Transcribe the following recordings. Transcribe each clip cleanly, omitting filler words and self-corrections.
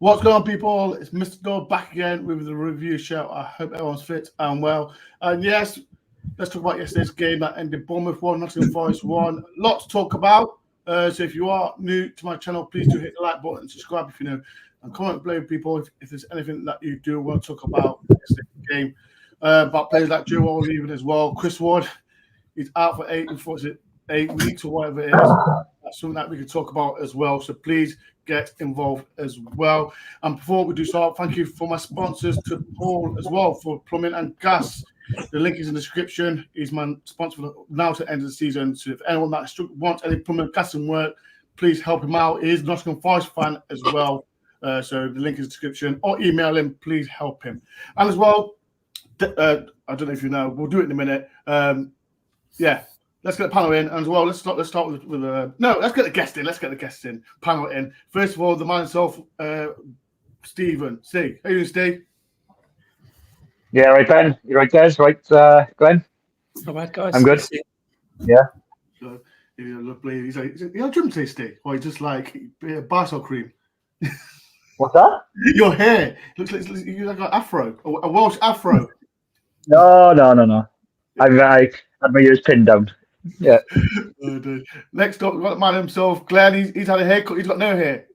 What's going on, people? It's Mr. Door back again with the review show. I hope everyone's fit and well. And yes, let's talk about yesterday's game that ended Bournemouth 1, Nottingham Forest 1. Lots to talk about. So if you are new to my channel, please do hit the like button and subscribe if you know. And comment below, people, if there's anything that you do want to talk about yesterday's game. About players like Joe Wall even as well. Chris Ward, he's out for 8 weeks or whatever it is. That's something that we can talk about as well. So please get involved as well. And before we do start, thank you for my sponsors to Paul as well for plumbing and gas. The link is in the description. He's my sponsor now to the end of the season. So if anyone that wants any plumbing and gas and work, please help him out. He is a Nottingham Forest fan as well. So the link is in the description. Or email him. Please help him. And as well, I don't know if you know, we'll do it in a minute. Let's get the panel in, and as well, let's start with let's get the guest in. Let's get the guests in. Panel in. First of all, the man himself, Stephen. Steve, how you doing, Steve? Yeah, right, Ben. You right, Des? Right, Glenn? Not bad, guys. I'm good. Yeah. You're lovely. He's like, you trim today, Steve? Or you just like basil cream? What's that? Your hair looks like you like an afro, a Welsh afro. No. I had my ears pinned down. Yeah. Next up, we've got the man himself, Glenn. He's had a haircut. He's got no hair.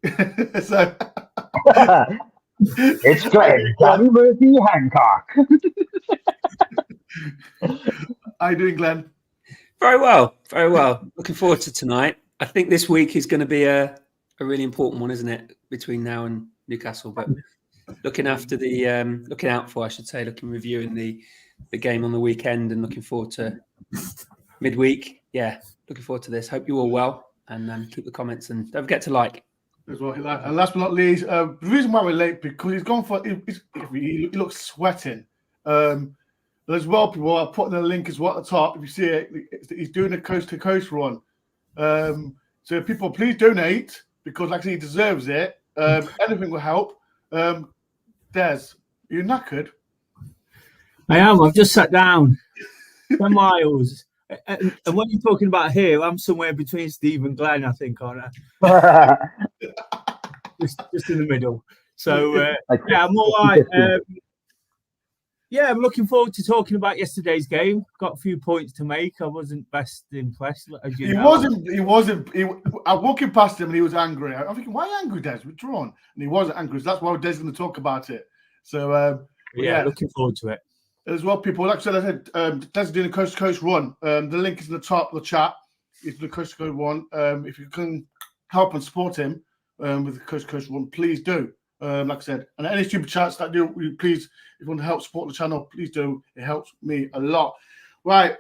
So it's Glenn. Glenn Murphy Hancock. How you doing, Glenn? Very well. Looking forward to tonight. I think this week is going to be a really important one, isn't it? Between now and Newcastle, but reviewing the game on the weekend and looking forward to midweek. Yeah, looking forward to this. Hope you're all well, and keep the comments and don't forget to like. As well. And last but not least, the reason why we're late because he's gone for he looks sweating. As well, people are putting a link as well at the top. If you see it, he's doing a coast to coast run. So people, please donate because like I said, he deserves it. Anything will help. Des, you're knackered. I am. I've just sat down 10 miles. And when you're talking about here, I'm somewhere between Steve and Glenn, I think, aren't I? just in the middle. So, I'm all right. I'm looking forward to talking about yesterday's game. Got a few points to make. I wasn't best impressed, as you know. He wasn't. I was walking past him and he was angry. I'm thinking, why are you angry, Des? We're drawn. And he wasn't angry. So that's why Des is going to talk about it. So, looking forward to it. As well, people, like I said, Des is doing a coast-to-coast run. The link is in the top of the chat. It's the coast-to-coast run. If you can help and support him with the coast-to-coast run, please do. Like I said, and any super chats that do, please, if you want to help support the channel, please do. It helps me a lot. Right,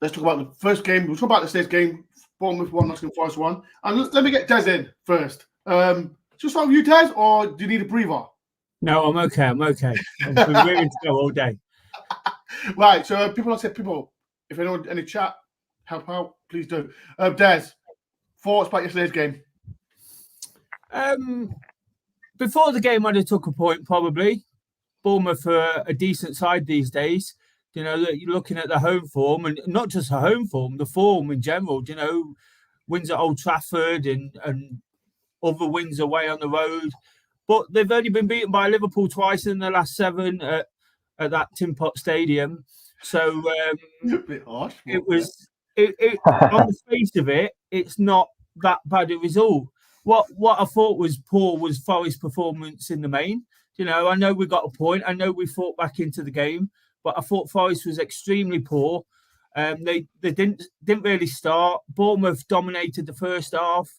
let's talk about the first game. We'll talk about the stage game. Bournemouth 1, Nottingham Forest 1. And let me get Des in first. Just start with you, Des, or do you need a breather? No, I'm okay. I've been waiting to go all day. Right, so people, if anyone any chat, help out, please do. Des, thoughts about yesterday's game? Before the game, I'd have took a point probably. Bournemouth are a decent side these days. You know, you're looking at the home form, and not just the home form, the form in general. You know, wins at Old Trafford and other wins away on the road. But they've only been beaten by Liverpool twice in the last 7 at that Tin Pot Stadium. So a bit harsh. It was on the face of it, it's not that bad a result. What I thought was poor was Forest's performance in the main. You know, I know we got a point. I know we fought back into the game, but I thought Forest was extremely poor. They didn't really start. Bournemouth dominated the first half.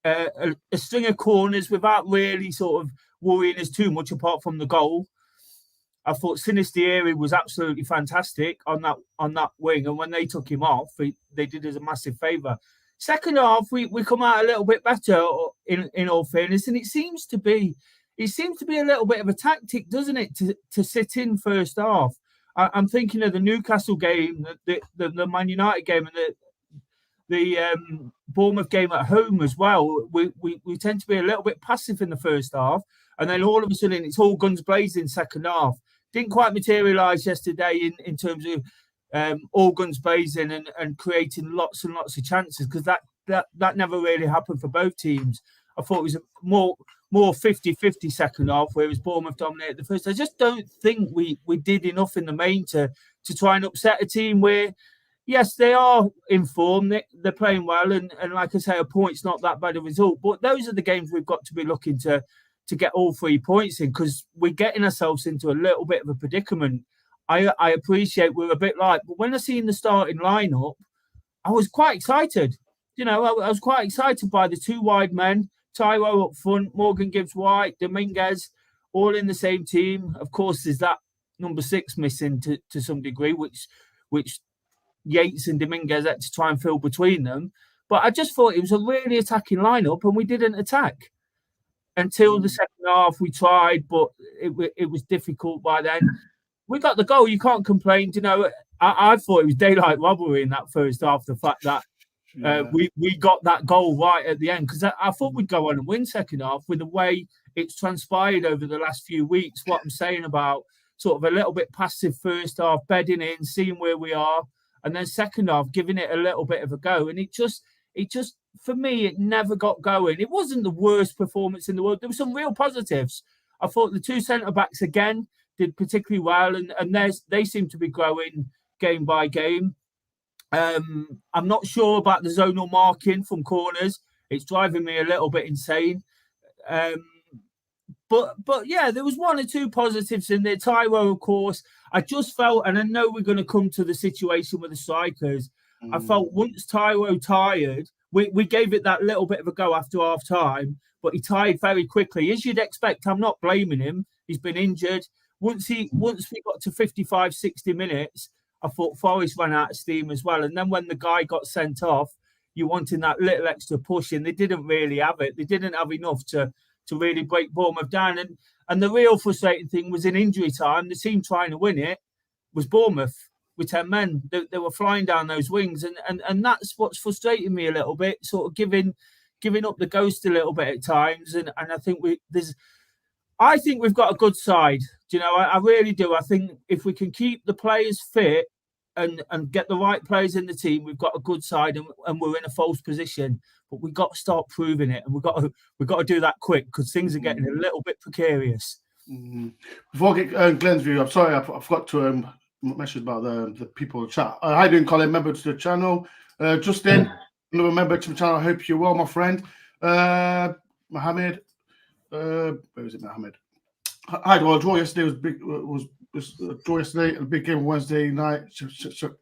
A string of corners without really sort of worrying us too much apart from the goal. I thought Sinisterra was absolutely fantastic on that wing, and when they took him off, they did us a massive favour. Second half, we come out a little bit better in all fairness, and it seems to be a little bit of a tactic, doesn't it, to sit in first half. I'm thinking of the Newcastle game, the Man United game, and the Bournemouth game at home as well. We tend to be a little bit passive in the first half, and then all of a sudden it's all guns blazing second half. Didn't quite materialise yesterday in terms of all guns blazing and creating lots and lots of chances, because that never really happened for both teams. I thought it was more 50-50 second half, whereas Bournemouth dominated the first. I just don't think we did enough in the main to try and upset a team where, yes, they are in form, they're playing well, and like I say, a point's not that bad a result. But those are the games we've got to be looking to get all 3 points in, because we're getting ourselves into a little bit of a predicament. I appreciate we're a bit light, but when I seen the starting lineup, I was quite excited. You know, I was quite excited by the 2 wide men, Tyro up front, Morgan Gibbs-White, Dominguez, all in the same team. Of course, there's that number 6 missing to some degree, which Yates and Dominguez had to try and fill between them. But I just thought it was a really attacking lineup, and we didn't attack until the second half. We tried, but it was difficult by then. We got the goal. You can't complain. You know, I thought it was daylight robbery in that first half. The fact that we got that goal right at the end, because I thought we'd go on and win second half with the way it's transpired over the last few weeks. What I'm saying about sort of a little bit passive first half, bedding in, seeing where we are, and then second half giving it a little bit of a go. And it just for me, it never got going. It wasn't the worst performance in the world. There were some real positives. I thought the 2 centre backs again did particularly well, and they seem to be growing game by game. I'm not sure about the zonal marking from corners. It's driving me a little bit insane. But yeah, there was 1 or 2 positives in there. Tyro, of course, I just felt, and I know we're going to come to the situation with the strikers. I felt once Tyro tired, we gave it that little bit of a go after half time, but he tired very quickly. As you'd expect, I'm not blaming him. He's been injured. Once we got to 55, 60 minutes, I thought Forest ran out of steam as well. And then when the guy got sent off, you wanted that little extra push, and they didn't really have it. They didn't have enough to really break Bournemouth down. And the real frustrating thing was in injury time, the team trying to win it was Bournemouth with 10 men. They were flying down those wings. And that's what's frustrating me a little bit, sort of giving up the ghost a little bit at times. And I think I think we've got a good side. Do you know, I really do. I think if we can keep the players fit and get the right players in the team, we've got a good side, and we're in a false position. But we've got to start proving it, and we've got to do that quick, because things are getting a little bit precarious. Before I get Glenn's view, I'm sorry, I forgot to message about the people in the chat. How you doing, Colin? Member to the channel. Justin, another member to the channel. I hope you're well, my friend. Mohammed. Where is it, Mohammed? Hi, well, draw yesterday was big. Was draw yesterday, a big game Wednesday night.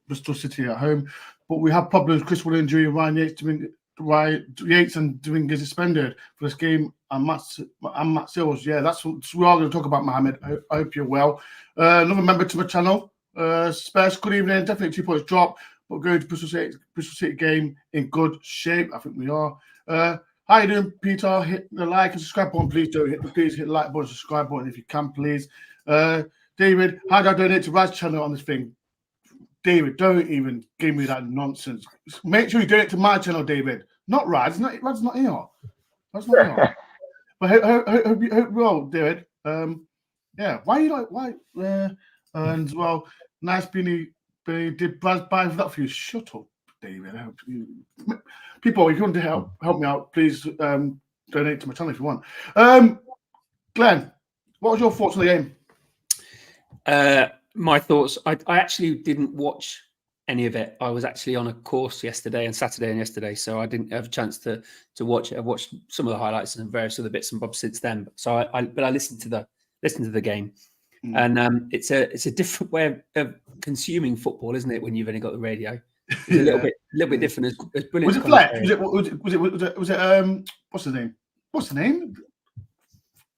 Bristol City at home, but we have problems. Chris Wood injury, Ryan Yates and Dominguez suspended for this game, and Matt Sills. Yeah, that's what we are going to talk about, Mohammed. I hope you're well. Another member to my channel. Spurs, good evening. Definitely 2 points drop, but going to Bristol City game in good shape. I think we are. How you doing, Peter? Hit the like and subscribe button, please. Please hit the like button, subscribe button if you can, please. David, how do I donate to Rad's channel on this thing? David, don't even give me that nonsense. Make sure you donate to my channel, David. Not Rad's. Rad's not here. Rad's not here. But hope you well, David. Yeah. Why you like why? And well, nice beanie. Did Brad buy that for you? Shut up, David. I hope you. People, if you want to help me out, please donate to my channel if you want. Glenn, what was your thoughts on the game? My thoughts, I actually didn't watch any of it. I was actually on a course yesterday and Saturday and yesterday, so I didn't have a chance to watch it. I've watched some of the highlights and various other bits and bobs since then. So I listened to the game, and it's a different way of consuming football, isn't it? When you've only got the radio, it's a little bit different. As brilliant. Was it Fleck? Was it what's his name? What's the name?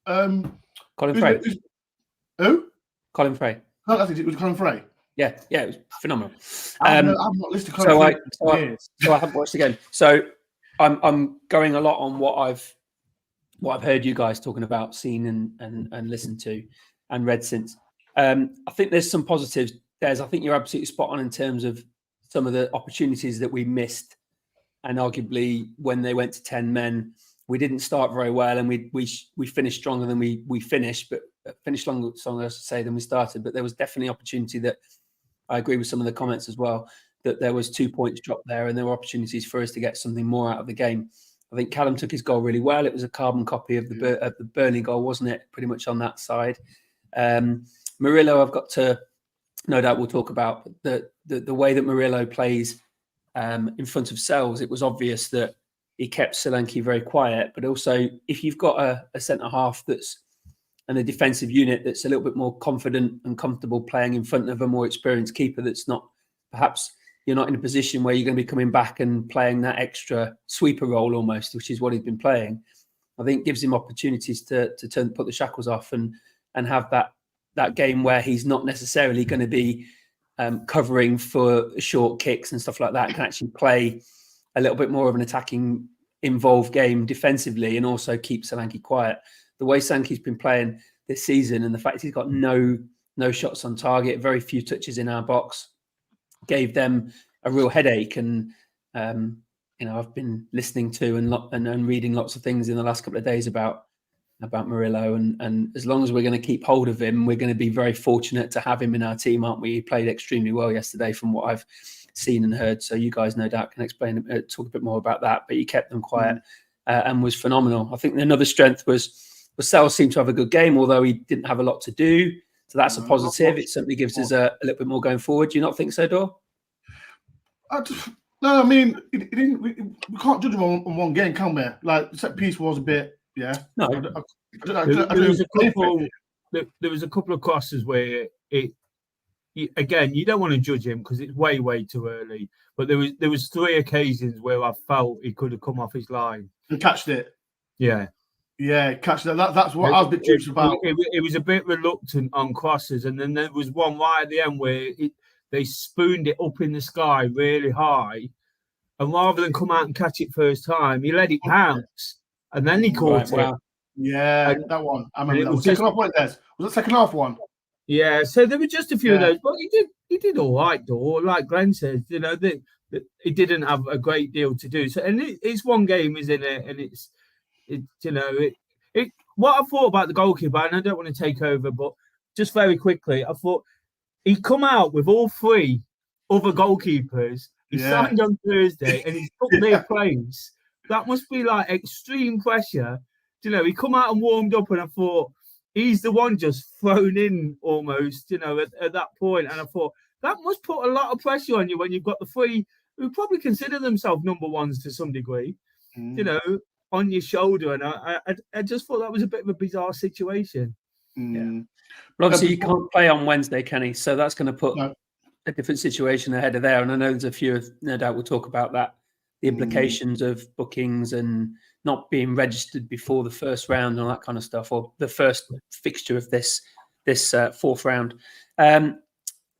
Colin Frey. Who? Colin Frey. No, I think it was Colin Frey. Yeah, it was phenomenal. I've not listened to Colin Frey. So I haven't watched the game. So I'm going a lot on what I've heard you guys talking about, seen and listened to, and read since. I think there's some positives. I think you're absolutely spot on in terms of some of the opportunities that we missed, and arguably when they went to 10 men, we didn't start very well, and we finished stronger than we finished, but finished stronger, I should say, than we started. But there was definitely opportunity that I agree with some of the comments as well, that there was 2 points dropped there, and there were opportunities for us to get something more out of the game. I think Callum took his goal really well. It was a carbon copy of the Burnley goal, wasn't it? Pretty much on that side. Murillo, I've got to, no doubt we'll talk about the way that Murillo plays in front of Sells. It was obvious that he kept Solanke very quiet, but also if you've got a centre half and a defensive unit that's a little bit more confident and comfortable playing in front of a more experienced keeper, that's not, perhaps you're not in a position where you're going to be coming back and playing that extra sweeper role almost, which is what he's been playing. I think gives him opportunities to put the shackles off and have that game where he's not necessarily going to be covering for short kicks and stuff like that, and can actually play a little bit more of an attacking, involved game defensively, and also keep Solanke quiet. The way Solanke's been playing this season, and the fact he's got no shots on target, very few touches in our box, gave them a real headache. And I've been listening to and reading lots of things in the last couple of days about Murillo, and as long as we're going to keep hold of him, we're going to be very fortunate to have him in our team, aren't we? He played extremely well yesterday from what I've seen and heard, so you guys no doubt can talk a bit more about that, but he kept them quiet and was phenomenal. I think another strength was Sells seemed to have a good game, although he didn't have a lot to do, so that's a positive. It certainly gives us a little bit more going forward. Do you not think so, Dor? No, I mean, we can't judge him on one game, can we? Like, set piece was a bit, yeah. No. There was a couple of crosses where again, you don't want to judge him because it's way too early. But there was 3 occasions where I felt he could have come off his line and catched it. Yeah, catch that. That's what I was a bit curious about. It was a bit reluctant on crosses, and then there was one right at the end where they spooned it up in the sky really high, and rather than come out and catch it first time, he let it bounce, and then he caught it. Wow. Yeah, that one. I remember that. Was second half one, Des? Was it second half one? Yeah, so there were just a few of those, but he did all right, though. Like Glenn says, he didn't have a great deal to do. So, and it's one game, isn't it? And what I thought about the goalkeeper, and I don't want to take over, but just very quickly, I thought he come out with all 3 other goalkeepers. He signed on Thursday, and he took their place. That must be like extreme pressure. He come out and warmed up, and I thought he's the one just thrown in almost, at that point. And I thought that must put a lot of pressure on you when you've got the 3 who probably consider themselves number ones to some degree, on your shoulder. And I just thought that was a bit of a bizarre situation. Yeah. But obviously you can't play on Wednesday, can he? So that's going to put a different situation ahead of there. And I know there's a few, no doubt we'll talk about that, the implications of bookings and not being registered before the first round and all that kind of stuff, or the first fixture of this 4th round.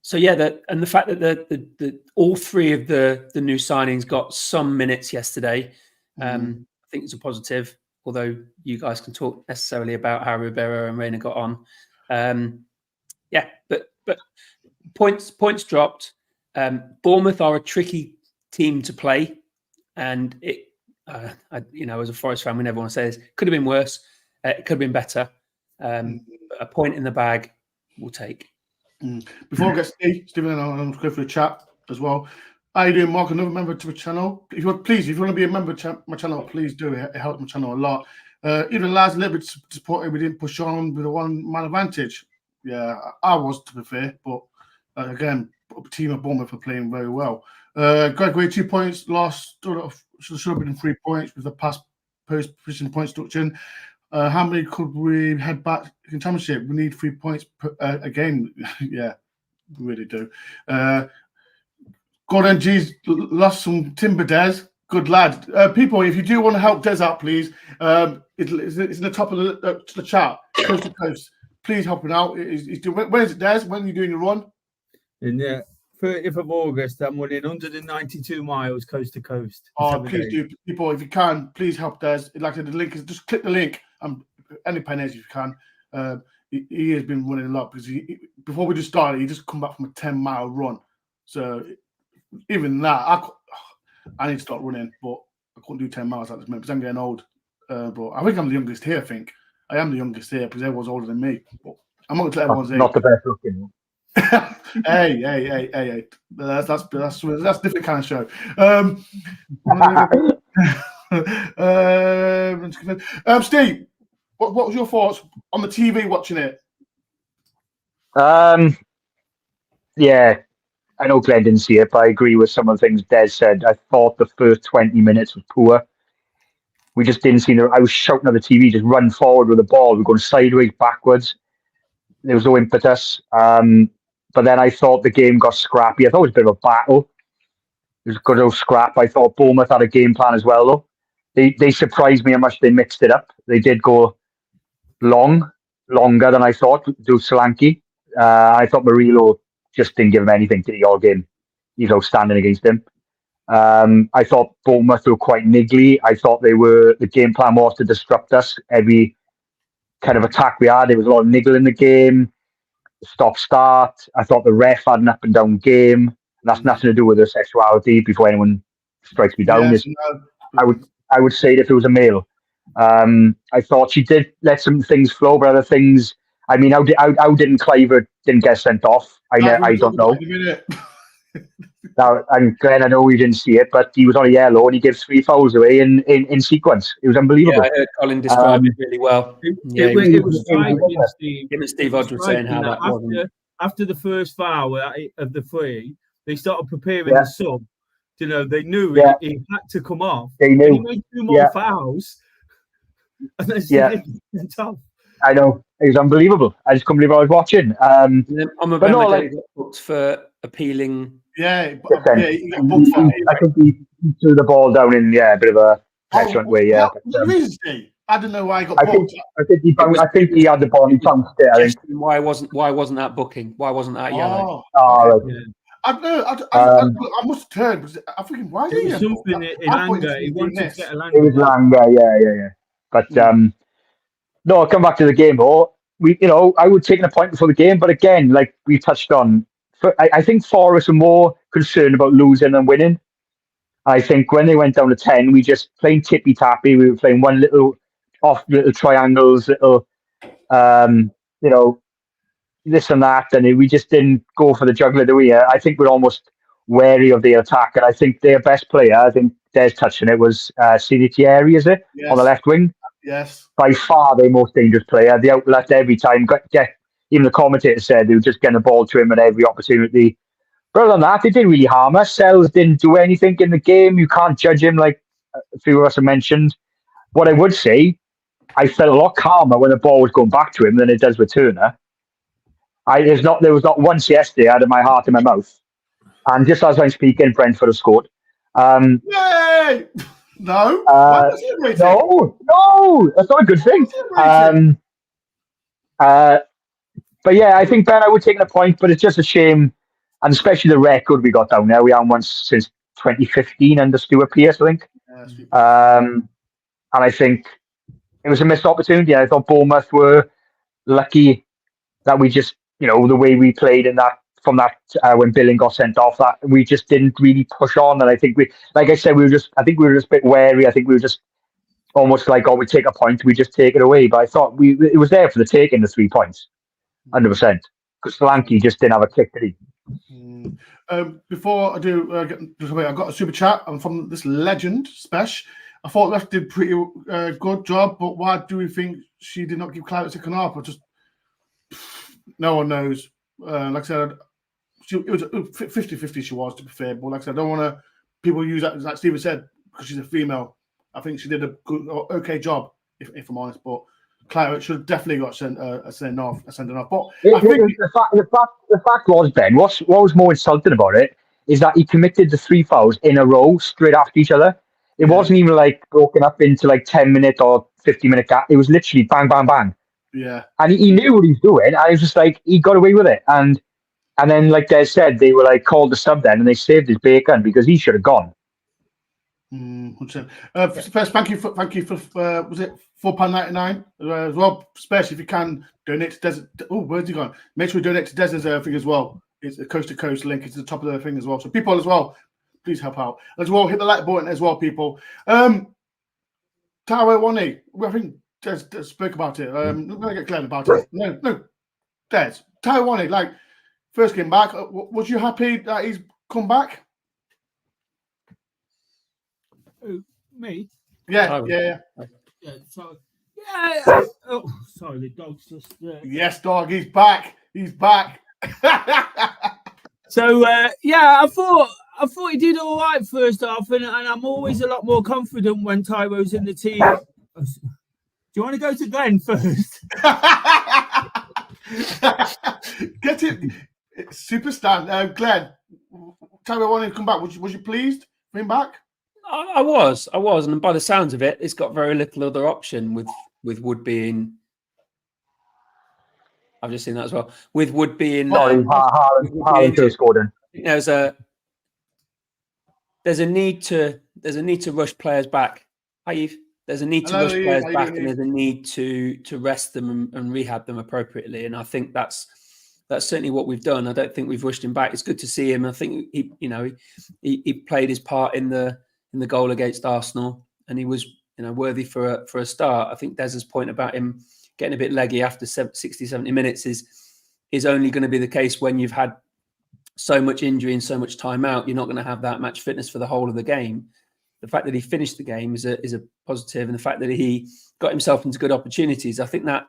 So yeah, and the fact that the all 3 of the new signings got some minutes yesterday, I think it's a positive. Although you guys can talk necessarily about how Ribeiro and Reina got on, but points dropped. Bournemouth are a tricky team to play, and it. As a Forest fan, we never want to say this. Could have been worse. It could have been better. A point in the bag, we'll take. Before I get Stephen, and I'm going for the chat as well. How you doing, Mark? Another member to the channel. If you want to be a member to my channel, please do. It helps my channel a lot. Even Laz a little bit disappointed we didn't push on with a 1-man advantage. Yeah, I was, to be fair, but again, team of Bournemouth are playing very well. Gregory, 2 points lost. Should have been 3 points with the past post-position point deduction. How many could we head back in Championship? We need 3 points a game. Yeah, we really do. Gordon G's lost some timber, Des. Good lad. People, if you do want to help Des out, please, it's in the top of the chat, coast to coast. Please help him out. When is it, Des? When are you doing your run? In the 30th of August, I'm running 192 miles coast to coast. Oh, please do. People, if you can, please help Des. Like the link is, just click the link. Any pennies if you can. He has been running a lot because before we just started, he just come back from a 10-mile run. So even that, I need to start running, but I couldn't do 10 miles at this moment because I'm getting old. But I think I'm the youngest here. I think I am the youngest here because everyone's older than me. But I'm not going to let everyone's age. Not the best looking. Hey. That's a different kind of show. Steve, what was your thoughts on the TV watching it? Yeah, I know Glenn didn't see it, but I agree with some of the things Des said. I thought the first 20 minutes was poor. We just didn't see I was shouting at the TV, just run forward with the ball. We're going sideways, backwards. There was no impetus. But then I thought the game got scrappy. I thought it was a bit of a battle. It was a good old scrap. I thought Bournemouth had a game plan as well, though. They surprised me how much they mixed it up. They did go longer than I thought, do Solanke. I thought Murillo just didn't give him anything, did he, all game? He's outstanding against him. I thought Bournemouth were quite niggly. I thought the game plan was to disrupt us. Every kind of attack we had, there was a lot of niggle in the game, stop-start. I thought the ref had an up-and-down game. And that's nothing to do with their sexuality, before anyone strikes me down. Yes, I would say that if it was a male. I thought she did let some things flow, but other things, I mean, how didn't Cliver didn't get sent off? I don't know. Now, and Glenn, I know we didn't see it, but he was on a yellow and he gives 3 fouls away in sequence. It was unbelievable. Yeah, I heard Colin describe it really well. It was striking, Steve. Him and Steve Hodge were saying how that wasn't. After the first foul of the 3, they started preparing the sub. You know, they knew he had to come off. They knew. And he made 2 more fouls. And then tough. I know. It was unbelievable. I just couldn't believe what I was watching. I'm a got booked for appealing. Yeah, he got booked for it. I think he threw the ball down in a bit of a restaurant way. Yeah, I don't know why he got booked. I think he had the ball. He bounced it. I think. Why wasn't that booking? Why wasn't that yellow? I must have turned because I'm thinking, why did he? Something in anger. He wanted to get a land. It was Langer, yeah. But no, I'll come back to the game though. I would take a point before the game, but again, like we touched on, I think Forest are more concerned about losing than winning. I think when they went down to 10, we just playing tippy tappy. We were playing one little triangles, little this and that, and we just didn't go for the juggler, do we? I think we're almost wary of the attack, and I think their best player, I think Des touched on it, was Thierry, is it? Yes. On the left wing? Yes. By far their most dangerous player. The outlet every time. Even the commentator said they were just getting the ball to him at every opportunity. But other than that, they didn't really harm us. Sells didn't do anything in the game. You can't judge him, like a few of us have mentioned. What I would say, I felt a lot calmer when the ball was going back to him than it does with Turner. There was not once yesterday I had my heart in my mouth. And just as I'm speaking, Brentford have scored. Yay! No, no, that's not a good thing. But yeah, I think Ben, I would take a point, but it's just a shame, and especially the record we got down there. We haven't won since 2015 under Stuart Pearce, I think. And I think it was a missed opportunity. I thought Bournemouth were lucky that we just, the way we played in that, from that when Billing got sent off, that we just didn't really push on. And I think like I said, we were just a bit wary. I think we were just almost like, we take a point, we just take it away. But I thought it was there for the taking, the 3 points, 100%. Because Solanke just didn't have a kick, did he? Before I do, I got a super chat from this legend, Spesh. I thought Ref did pretty good job, but why do we think she did not give clout to Canapa? Just no one knows. Like I said, it was 50-50 she was, to be fair. But like I said, I don't want people use that, like Steven said, because she's a female. I think she did a good, okay job, if I'm honest. But Clara should have definitely got sent off. But I think the fact was, Ben, what was more insulting about it is that he committed the 3 fouls in a row straight after each other. It wasn't even like broken up into like 10-minute or 50-minute gap. It was literally bang, bang, bang. Yeah. And he knew what he was doing. I was just like, he got away with it. And then, like Des said, they were like called the sub then, and they saved his bacon because he should have gone. 100%. First, thank you for was it £4.99 as well? Especially if you can donate to Des. Oh, where's he gone? Make sure you donate to Des's thing as well. It's a coast to coast link. It's at the top of the thing as well. So people as well, please help out as well. Hit the like button as well, people. Taiwo Wani, I think Des spoke about it. I'm going to get Glenn about it. No, Des. Taiwo Wani, like first came back. Was you happy that he's come back? Me? Yeah, yeah. Yeah, so yeah. Oh, sorry, the dog's just. Yes, dog. He's back. He's back. So yeah, I thought he did all right first half, and I'm always a lot more confident when Tyro's in the team. Do you want to go to Glenn first? Get it, superstar. Glenn, Tyro wanted to come back. Was you pleased for him back? I was, and by the sounds of it, it's got very little other option with Wood being. I've just seen that as well. With Wood being, Haaland could have scored in. There's a need to rush players back. Hi, Eve. There's a need to rush players back, and there's a need to rest them and rehab them appropriately. And I think that's certainly what we've done. I don't think we've rushed him back. It's good to see him. I think he played his part in the goal against Arsenal, and he was worthy for a start. I think Des's point about him getting a bit leggy after 60, 70 minutes is only going to be the case when you've had so much injury and so much time out. You're not going to have that match fitness for the whole of the game. The fact that he finished the game is a positive, and the fact that he got himself into good opportunities. I think that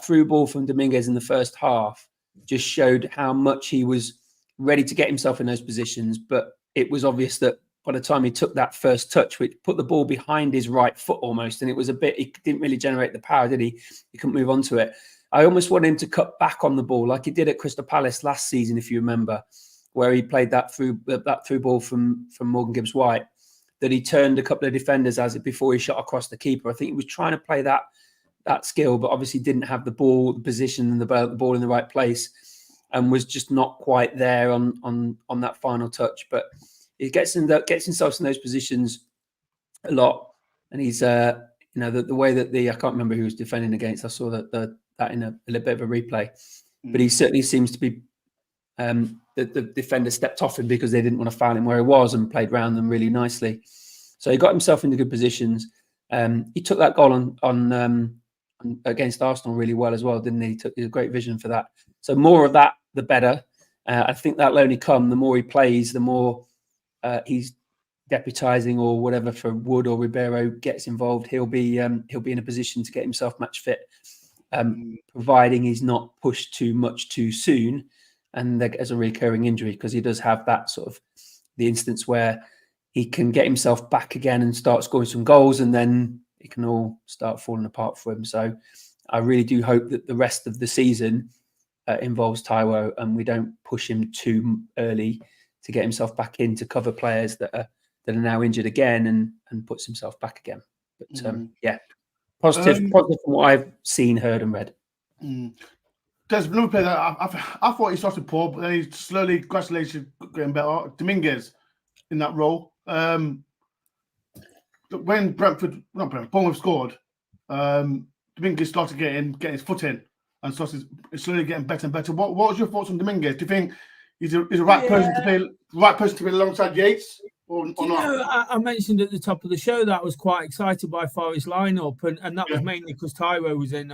through ball from Dominguez in the first half just showed how much he was ready to get himself in those positions. But it was obvious that by the time he took that first touch, which put the ball behind his right foot almost, and it was he didn't really generate the power, did he? He couldn't move on to it. I almost wanted him to cut back on the ball like he did at Crystal Palace last season, if you remember, where he played that through ball from Morgan Gibbs-White, that he turned a couple of defenders before he shot across the keeper. I think he was trying to play that skill, but obviously didn't have the ball, the position, and the ball in the right place, and was just not quite there on that final touch. But he gets himself in those positions a lot, and he's the way that I can't remember who was defending against. I saw that in a little bit of a replay, but he certainly seems to be. The defender stepped off him because they didn't want to foul him where he was, and played around them really nicely. So he got himself into good positions. He took that goal on against Arsenal really well as well, didn't he? He took a great vision for that. So more of that, the better. I think that'll only come the more he plays, the more he's deputising or whatever for Wood or Ribeiro gets involved. He'll be in a position to get himself match fit, providing he's not pushed too much too soon. And as a recurring injury, because he does have that sort of the instance where he can get himself back again and start scoring some goals, and then it can all start falling apart for him. So I really do hope that the rest of the season involves Tyro, and we don't push him too early to get himself back in to cover players that are now injured again, and puts himself back again. But positive from what I've seen, heard, and read. There's another player that I thought he started poor, but then he slowly, gradually getting better. Dominguez in that role. When Bournemouth scored, Dominguez started getting his foot in and started slowly getting better and better. What was your thoughts on Dominguez? Do you think he's the right person to play alongside Yates? Or not? I mentioned at the top of the show that I was quite excited by Forest's lineup, and that was mainly because Tyro was in.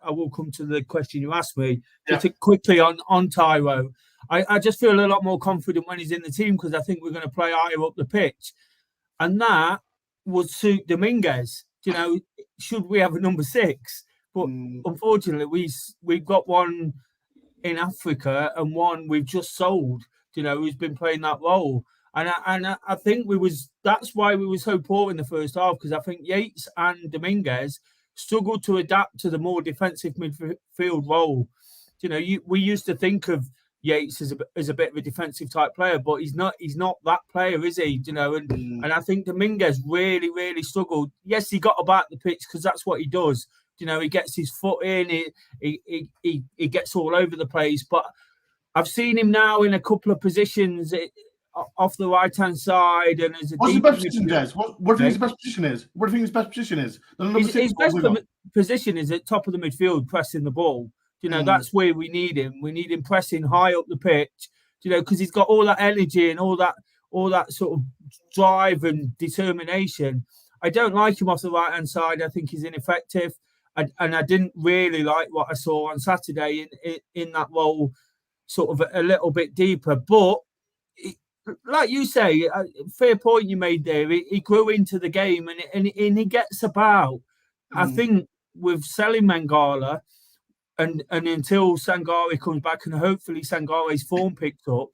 I will come to the question you asked me. Just quickly on Tyro, I just feel a lot more confident when he's in the team, because I think we're going to play higher up the pitch, and that would suit Dominguez. Should we have a number 6? But unfortunately, we've got one in Africa and one we've just sold. Who's been playing that role. And I think that's why we were so poor in the first half, because I think Yates and Dominguez struggled to adapt to the more defensive midfield role. We used to think of Yates as a bit of a defensive type player, but he's not that player, is he? And I think Dominguez really, really struggled. Yes, he got about the pitch because that's what he does. He gets his foot in, he gets all over the place. But I've seen him now in a couple of positions off the right-hand side, and as what's his best position, Des? What do you think his best position is? What do you think his best position is? His best position is at top of the midfield, pressing the ball. That's where we need him. We need him pressing high up the pitch. Because he's got all that energy and all that sort of drive and determination. I don't like him off the right-hand side. I think he's ineffective, and I didn't really like what I saw on Saturday in that role, sort of a little bit deeper, but. like you say, fair point you made there. He grew into the game and he gets about. I think with selling Mangala and until Sangare comes back and hopefully Sangare's form picks up,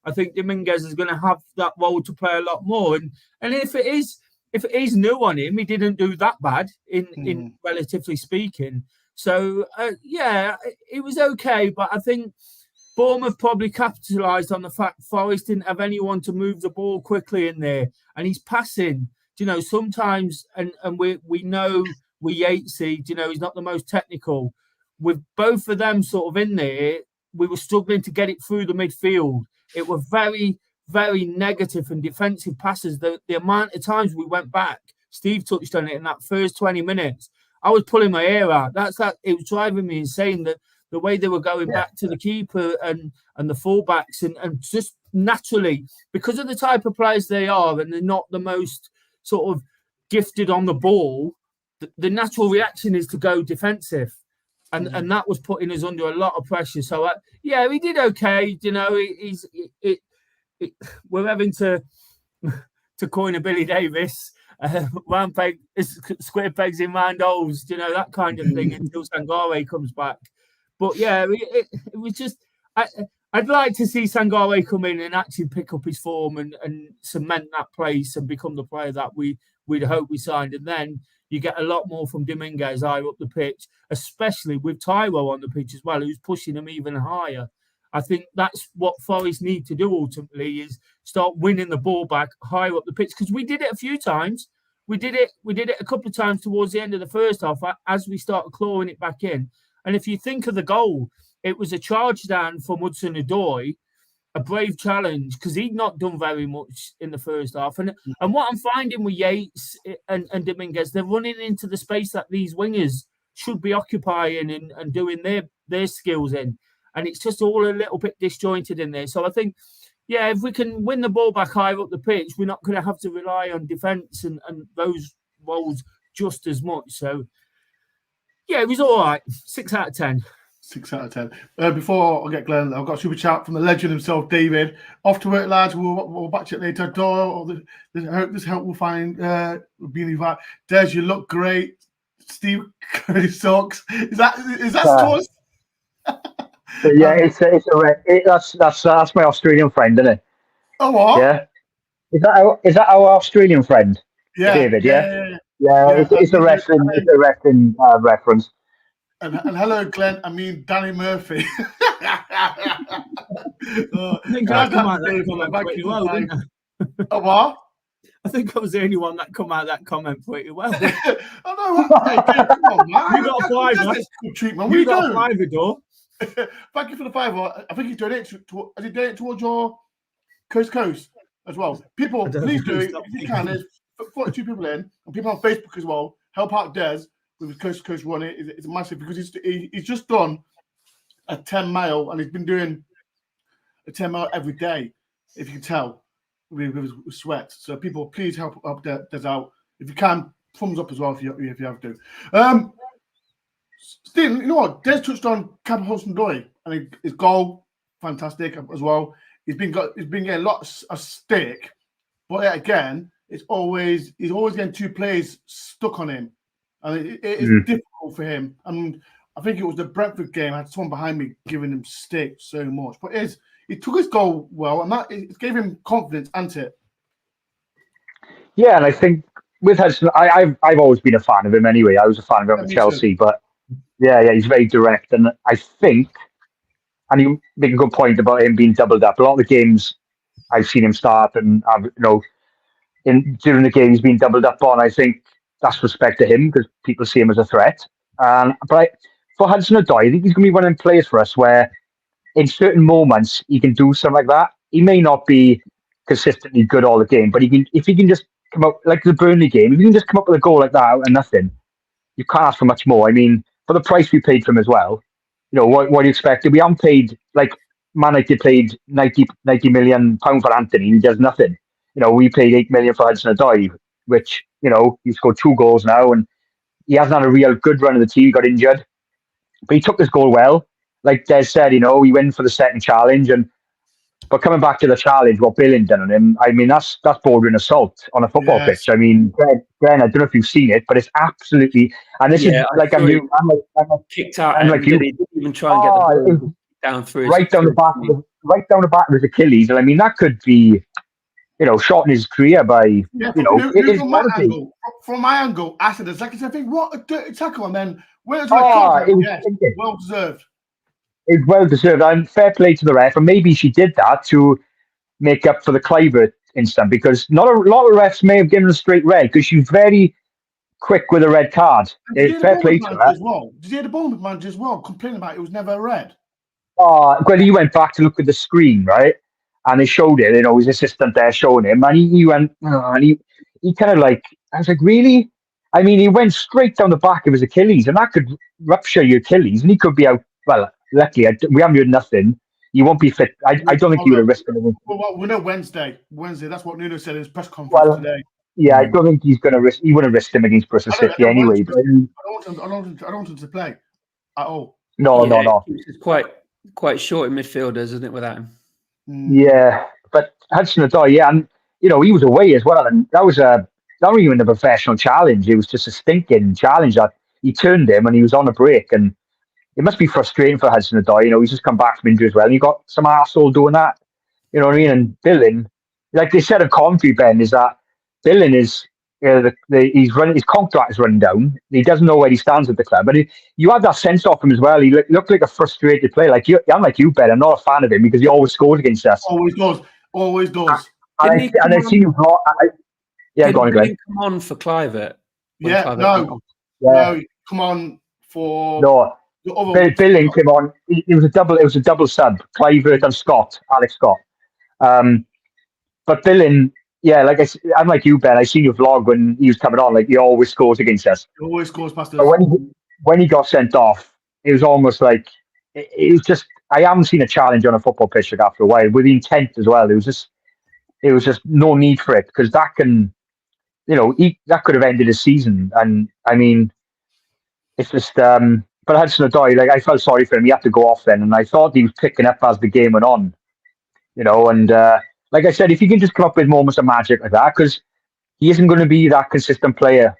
I think Dominguez is going to have that role to play a lot more. And if it is new on him, he didn't do that bad in relatively speaking. So yeah, it was okay, but I think Bournemouth probably capitalised on the fact Forest didn't have anyone to move the ball quickly in there, and he's passing. You know, sometimes, and we know with Yatesy, you know, he's not the most technical. With both of them sort of in there, we were struggling to get it through the midfield. It were very, very negative and defensive passes. The amount of times we went back, Steve touched on it in that first 20 minutes. I was pulling my hair out. It was driving me insane that the way they were going back to the keeper and the fullbacks and just naturally, because of the type of players they are and they're not the most sort of gifted on the ball, the natural reaction is to go defensive. And that was putting us under a lot of pressure. So, yeah, he did okay. You know, we're having to coin a Billy Davis, round peg, square pegs in round holes, you know, that kind of thing until Sangare comes back. But yeah, it was just, I'd like to see Sangare come in and actually pick up his form and cement that place and become the player that we'd hope we signed. And then you get a lot more from Dominguez higher up the pitch, especially with Tyro on the pitch as well, who's pushing him even higher. I think that's what Forest need to do ultimately, is start winning the ball back higher up the pitch, because we did it a few times. We did it a couple of times towards the end of the first half as we started clawing it back in. And if you think of the goal, it was a charge down from Hudson-Odoi, a brave challenge, because he'd not done very much in the first half. And what I'm finding with Yates and Dominguez, they're running into the space that these wingers should be occupying and doing their skills in. And it's just all a little bit disjointed in there. So I think, yeah, if we can win the ball back higher up the pitch, we're not going to have to rely on defence and those roles just as much. So, yeah, it was all right. 6 out of 10. 6 out of 10. Before I get Glenn, I've got a super chat from the legend himself, David. Off to work, lads. We'll back you later. Dore, I hope this help will find being invited. Des, you look great. Steve Curry sucks. Is that stores? Yeah, that's my Australian friend, isn't it? Oh, what? Yeah. Is that our Australian friend? Yeah. David, yeah. It's a wrestling reference. And hello, Glenn. I mean, Danny Murphy. I think I come out that comment pretty well, didn't I? Oh, what? I think I was the only one that come out that comment pretty well. I know. Hey, dude, come on, man. You got a fiver. Treatment. You got a fiver, Dore. Thank you for the fiver. I think he's donated towards your coast as well. People, please do it if you can. There's 42 people in, and people on Facebook as well. Help out Des with his coast to coast run. It's massive, because he's just done a 10 mile, and he's been doing a 10 mile every day, if you can tell, with sweat. So people, please help Des out if you can. Thumbs up as well if you have to. Stephen, you know what? Des touched on Campbell Hudson-Odoi, and his goal, fantastic as well. He's been getting lots of stick, but again, he's always getting two players stuck on him, and it is difficult for him. And I think it was the Brentford game. I had someone behind me giving him stick so much, but he took his goal well, and that it gave him confidence, hasn't it? Yeah, and I think with Hudson, I've always been a fan of him anyway. I was a fan of him at Chelsea, but yeah, he's very direct, and I think, and you make a good point about him being doubled up. A lot of the games I've seen him start, and during the game he's been doubled up on. I think that's respect to him, because people see him as a threat. But for Hudson-Odoi, I think he's going to be one of them players for us where, in certain moments, he can do something like that. He may not be consistently good all the game, but if he can just come up, like the Burnley game, if he can just come up with a goal like that out of nothing, you can't ask for much more. I mean, for the price we paid for him as well, what do you expect? We haven't paid, like Man United paid £90 million for Anthony, and he does nothing. We paid £8 million for Hudson-Odoi, which, he's scored 2 goals now, and he hasn't had a real good run of the team. He got injured, but he took his goal well. Like Des said, he went for the second challenge, But coming back to the challenge, what Billing done on him, I mean, that's bordering assault on a football pitch. I mean, Glenn, I don't know if you've seen it, but it's absolutely. And this is I like saw it I'm kicked out, like and you. didn't even try and get the It ball down through right down the back, right down the back of his Achilles, and I mean that could be, shorten his career by, it is from my angle, after the second, I think, what a dirty tackle, and then where's it was well deserved. It's well deserved, and fair play to the ref, and maybe she did that to make up for the Clivert incident, because not a lot of refs may have given a straight red because she's very quick with a red card. Fair play to her. Did you hear the Bournemouth manager as well complaining about it was never a red? Well, he went back to look at the screen, right? And they showed it, his assistant there showing him, and he went, and he kind of like, I was like, really? I mean, he went straight down the back of his Achilles, and that could rupture your Achilles, and he could be out. Well, luckily, we haven't heard nothing. You won't be fit. I don't think he would have risked it. Well, we know Wednesday. That's what Nuno said in his press conference today. Yeah, I don't think he's going to risk. He wouldn't risk him against Bristol City anyway. But I don't want him to play at all. No. It's quite short in midfielders, isn't it, without him? Yeah, but Hudson-Odoi, and he was away as well, and that was not even a professional challenge. It was just a stinking challenge that he turned him, and he was on a break, and it must be frustrating for Hudson-Odoi. He's just come back from injury as well, and you got some arsehole doing that. You know what I mean? And Billing, like they said at Coventry, Ben, is that Billing is his contract is running down. He doesn't know where he stands at the club, but you had that sense off him as well. He looked like a frustrated player. I'm like you, Ben. I'm not a fan of him because he always scores against us. Always does. And I've seen him. Go on, Glenn. Come on for Clivert. No, come on for Billing came on. It was a double sub. Clivert and Alex Scott. But Billing. Yeah, like I'm like you, Ben. I seen your vlog when he was coming on. Like he always scores against us. He always scores past us. But when he got sent off, it was almost like it was just. I haven't seen a challenge on a football pitch like after a while with the intent as well. It was just no need for it because that can, that could have ended his season. And I mean, it's just. But Hudson-Odoi, like I felt sorry for him. He had to go off then, and I thought he was picking up as the game went on. And. Like I said, if you can just come up with moments of magic like that, because he isn't going to be that consistent player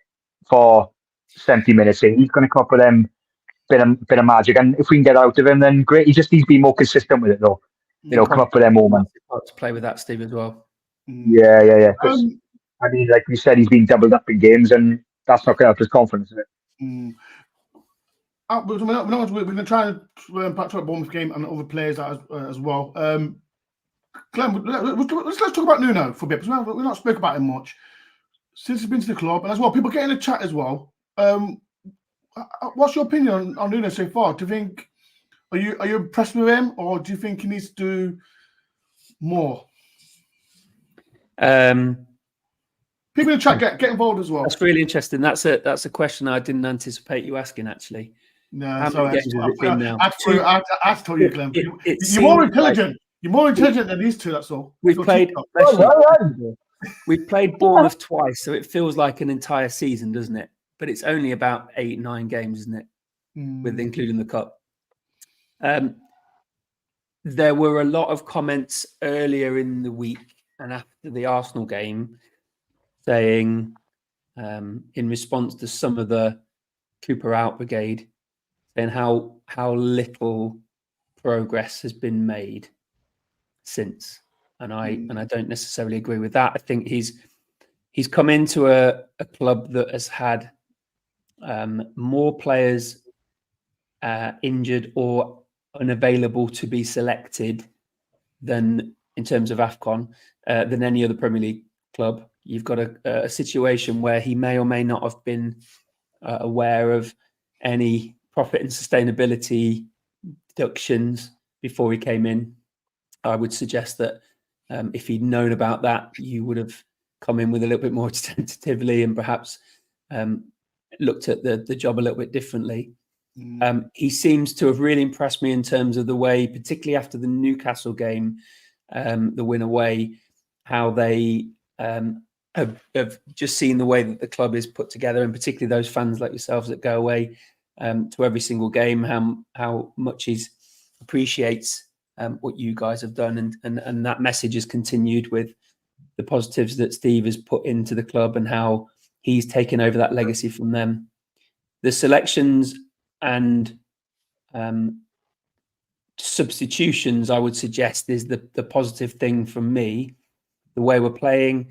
for 70 minutes. He's going to come up with them bit of magic, and if we can get out of him, then great. He just needs to be more consistent with it, though. Come up with them moments. To play with that, Steve, as well. Yeah. I mean, like we said, he's been doubled up in games, and that's not going to help his confidence, is it? We're going to try and back to the Bournemouth game and other players as well. Glenn, let's talk about Nuno for a bit because we've not spoken about him much since he's been to the club, and as well, people get in the chat as well. What's your opinion on Nuno so far? Do you think are you impressed with him, or do you think he needs to do more? People in the chat get involved as well. That's really interesting. That's a question I didn't anticipate you asking. Actually, no. Sorry, I have to tell you, Glenn. You're more intelligent. You're more intelligent than these two, that's all. We've played Bournemouth twice, so it feels like an entire season, doesn't it? But it's only about 8-9 games, isn't it? With including the cup. There were a lot of comments earlier in the week and after the Arsenal game saying, in response to some of the Cooper out brigade, saying how little progress has been made since, and I don't necessarily agree with that. I think he's come into a club that has had more players injured or unavailable to be selected than in terms of AFCON than any other Premier League club. You've got a situation where he may or may not have been aware of any profit and sustainability deductions before he came in. I would suggest that if he'd known about that, you would have come in with a little bit more tentatively and perhaps looked at the job a little bit differently. He seems to have really impressed me in terms of the way, particularly after the Newcastle game, the win away, how they have just seen the way that the club is put together, and particularly those fans like yourselves that go away to every single game, how much he appreciates what you guys have done, and that message has continued with the positives that Steve has put into the club and how he's taken over that legacy from them. The selections and substitutions, I would suggest, is the positive thing from me. The way we're playing,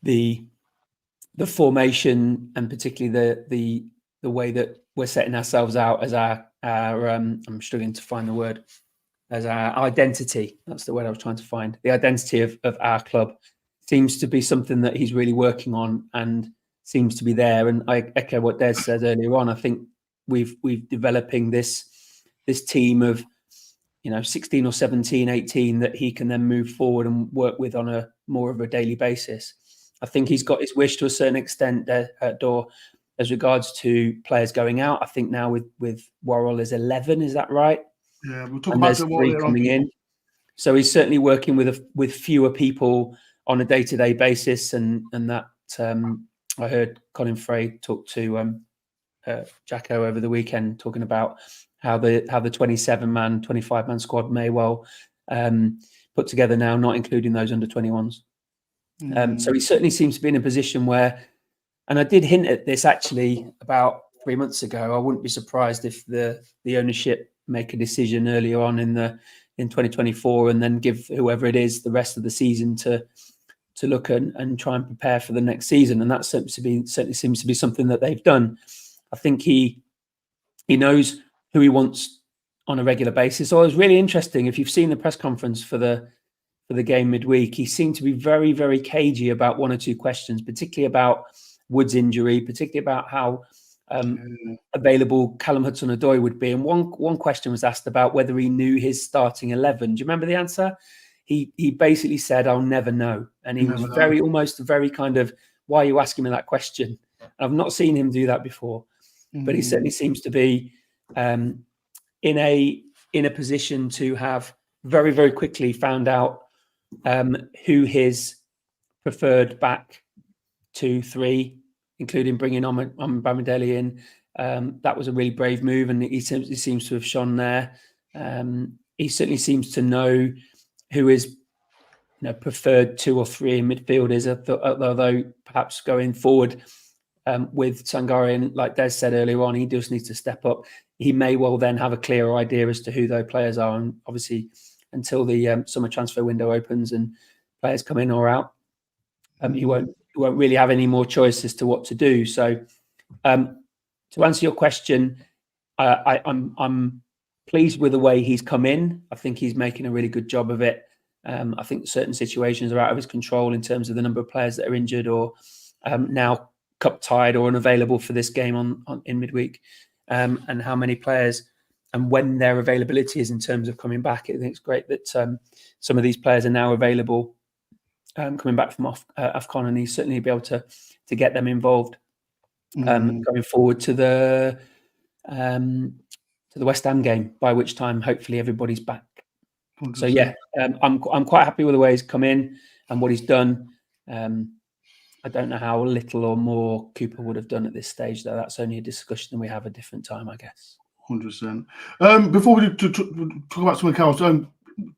the formation, and particularly the way that we're setting ourselves out as our I'm struggling to find the word, as our identity. That's the word I was trying to find. The identity of our club seems to be something that he's really working on and seems to be there. And I echo what Des said earlier on. I think we've developing this team of 16 or 17, 18 that he can then move forward and work with on a more of a daily basis. I think he's got his wish to a certain extent at Dore as regards to players going out. I think now with Worrell is 11, is that right? Yeah, we'll talk about the 3 coming in. So he's certainly working with fewer people on a day-to-day basis, and that I heard Colin Frey talk to Jacko over the weekend, talking about how the 27-man, 25-man squad may well put together now, not including those under 21s. So he certainly seems to be in a position where, and I did hint at this actually about 3 months ago, I wouldn't be surprised if the ownership make a decision earlier on in 2024 and then give whoever it is the rest of the season to look and try and prepare for the next season. And that certainly seems to be something that they've done. I think he knows who he wants on a regular basis. So it was really interesting. If you've seen the press conference for the game midweek, he seemed to be very, very cagey about one or two questions, particularly about Wood's injury, particularly about how available Callum Hudson-Odoi would be. And one question was asked about whether he knew his starting 11. Do you remember the answer? He basically said, "I'll never know." And he was almost very kind of, "Why are you asking me that question?" And I've not seen him do that before, but he certainly seems to be in a position to have very, very quickly found out who his preferred back 2, 3, including bringing on Bamidele in. That was a really brave move, and he seems to have shone there. He certainly seems to know who his preferred 2 or 3 in midfield is, although perhaps going forward with Sangare, like Des said earlier on, he just needs to step up. He may well then have a clearer idea as to who those players are, and obviously until the summer transfer window opens and players come in or out, he won't really have any more choice as to what to do. So to answer your question, I'm pleased with the way he's come in. I think he's making a really good job of it. I think certain situations are out of his control in terms of the number of players that are injured or now cup tied or unavailable for this game in midweek, and how many players and when their availability is in terms of coming back. I think it's great that some of these players are now available coming back from AFCON, and he's certainly be able to get them involved going forward to the West Ham game, by which time hopefully everybody's back. 100%. So yeah, I'm quite happy with the way he's come in and what he's done. I don't know how little or more Cooper would have done at this stage, though. That's only a discussion we have a different time, I guess. 100%. Before we talk about something else,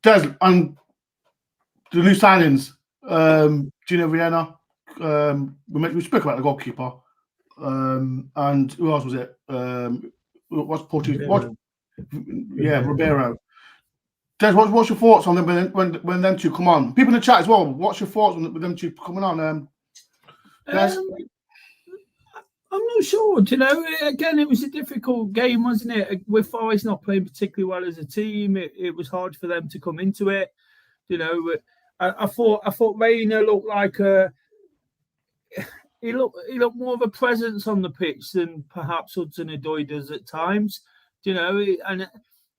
Des, and the new signings, Gino Vienna, we spoke about the goalkeeper, and who else was it? What's Portuguese? Ribeiro. Des, what's your thoughts on them when them two come on? People in the chat as well. What's your thoughts on them two coming on? Des? I'm not sure. Again, it was a difficult game, wasn't it? With Forest not playing particularly well as a team, it was hard for them to come into it. I thought Reina looked like he looked more of a presence on the pitch than perhaps Hudson-Odoi does at times. And I'm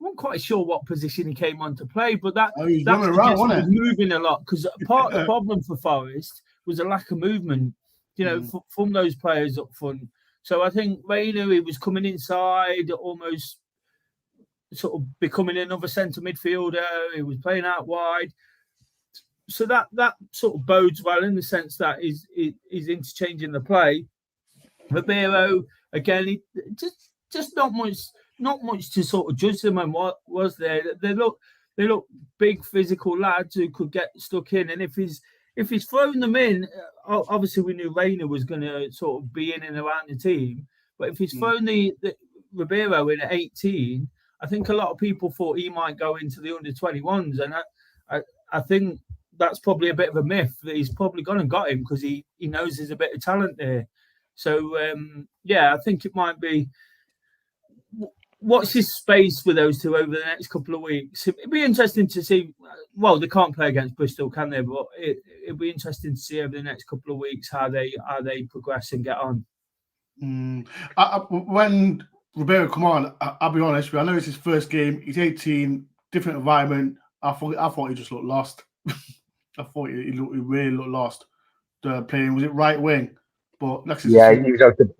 not quite sure what position he came on to play, but that was moving a lot, because part of the problem for Forest was a lack of movement, from those players up front. So I think Reina, he was coming inside, almost sort of becoming another centre midfielder. He was playing out wide. So that sort of bodes well in the sense that he's interchanging the play. Ribeiro, again, he just not much to sort of judge them on what was there. They look big physical lads who could get stuck in. And if he's thrown them in, obviously we knew Rayner was going to sort of be in and around the team. But if he's thrown the Ribeiro in at 18, I think a lot of people thought he might go into the under-21s, and I think that's probably a bit of a myth that he's probably gone and got him because he knows there's a bit of talent there. So I think it might be. What's his space with those two over the next couple of weeks? It'd be interesting to see. Well, they can't play against Bristol, can they? But it'd be interesting to see over the next couple of weeks how they progress and get on. When Ribeiro come on, I'll be honest. I know it's his first game. He's 18, different environment. I thought he just looked lost. I thought he really looked lost. Playing, was it right wing? But he was out of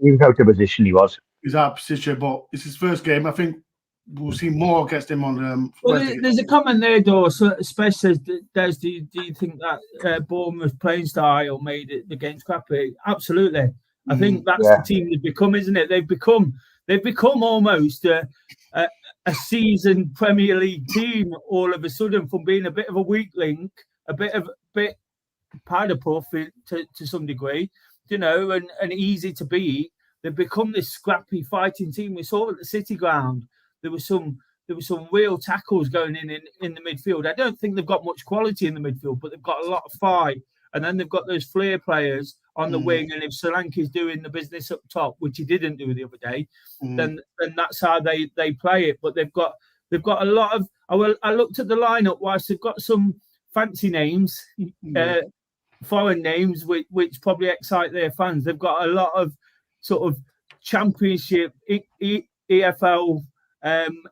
position. He was. He's out of position, but it's his first game. I think we'll see more against him on. Well, there's a comment there, Dor. So, especially Des, do you think that Bournemouth playing style made the game scrappy? Absolutely. I think that's the team they've become, isn't it? They've become almost a seasoned Premier League team all of a sudden, from being a bit of a weak link, a bit powder puff to some degree, and easy to beat. They've become this scrappy fighting team. We saw at the City Ground. There was some real tackles going in the midfield. I don't think they've got much quality in the midfield, but they've got a lot of fight. And then they've got those flair players on the wing. And if Solanke's doing the business up top, which he didn't do the other day, then that's how they play it. But they've got a lot of. I looked at the lineup whilst they've got some fancy names, foreign names, which probably excite their fans. They've got a lot of sort of championship EFL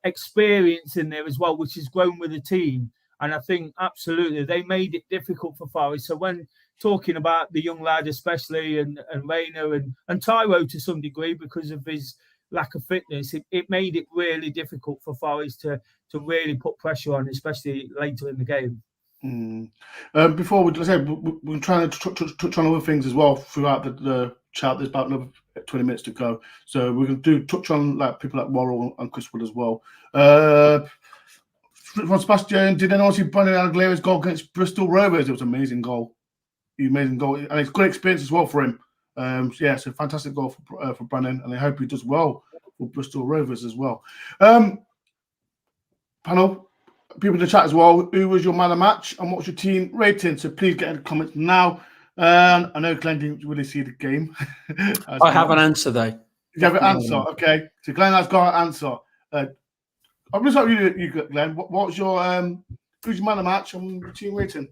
experience in there as well, which has grown with the team. And I think absolutely they made it difficult for Forest. So when talking about the young lad especially, and Rayner and Tyro to some degree because of his lack of fitness, it made it really difficult for Forest to really put pressure on, especially later in the game. Before we're trying to touch on other things as well throughout the chat. There's about another 20 minutes to go, so we're going to touch on like people like Worrell and Chris Wood as well. From Sebastian, did anyone see Brandon Aguilera's goal against Bristol Rovers? It was an amazing goal, and it's good experience as well for him. So fantastic goal for Brandon, and I hope he does well for Bristol Rovers as well. Panel, people in the chat as well. Who was your man of match and what's your team rating? So please get in the comments now. I know Glenn didn't really see the game. I have an answer though. You have an answer, okay? So Glenn has got an answer. I'm just like you, Glenn. What's your who's your man of match and your team rating?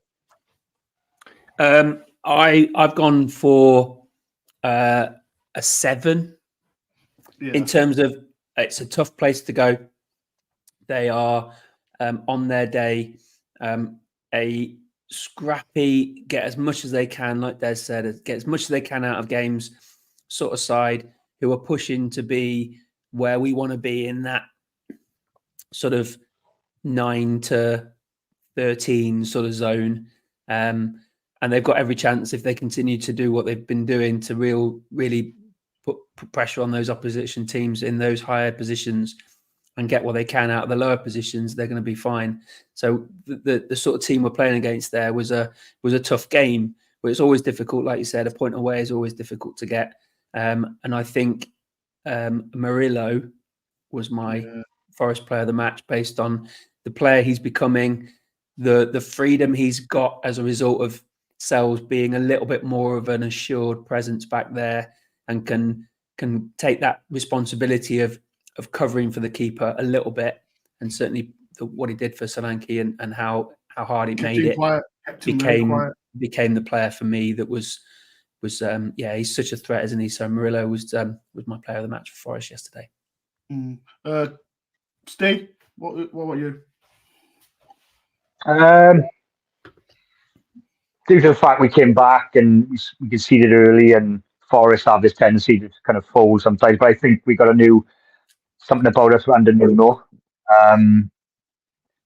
I've gone for a 7. In terms of it's a tough place to go. They are on their day a scrappy, get as much as they can, like Des said, get as much as they can out of games sort of side who are pushing to be where we want to be in that sort of 9 to 13 sort of zone. And they've got every chance if they continue to do what they've been doing to really put pressure on those opposition teams in those higher positions and get what they can out of the lower positions. They're going to be fine. So the sort of team we're playing against there was a tough game, but it's always difficult. Like you said, a point away is always difficult to get. And I think Murillo was my Forest player of the match based on the player he's becoming, the freedom he's got as a result of Sells being a little bit more of an assured presence back there and can take that responsibility of covering for the keeper a little bit, and certainly what he did for Solanke and how hard he made it became the player for me that was he's such a threat, isn't he? So Murillo was my player of the match for Forest yesterday. Steve, what about you? Due to the fact we came back and we conceded early, and Forest have this tendency to kind of fold sometimes, but I think we got something about us under Nuno.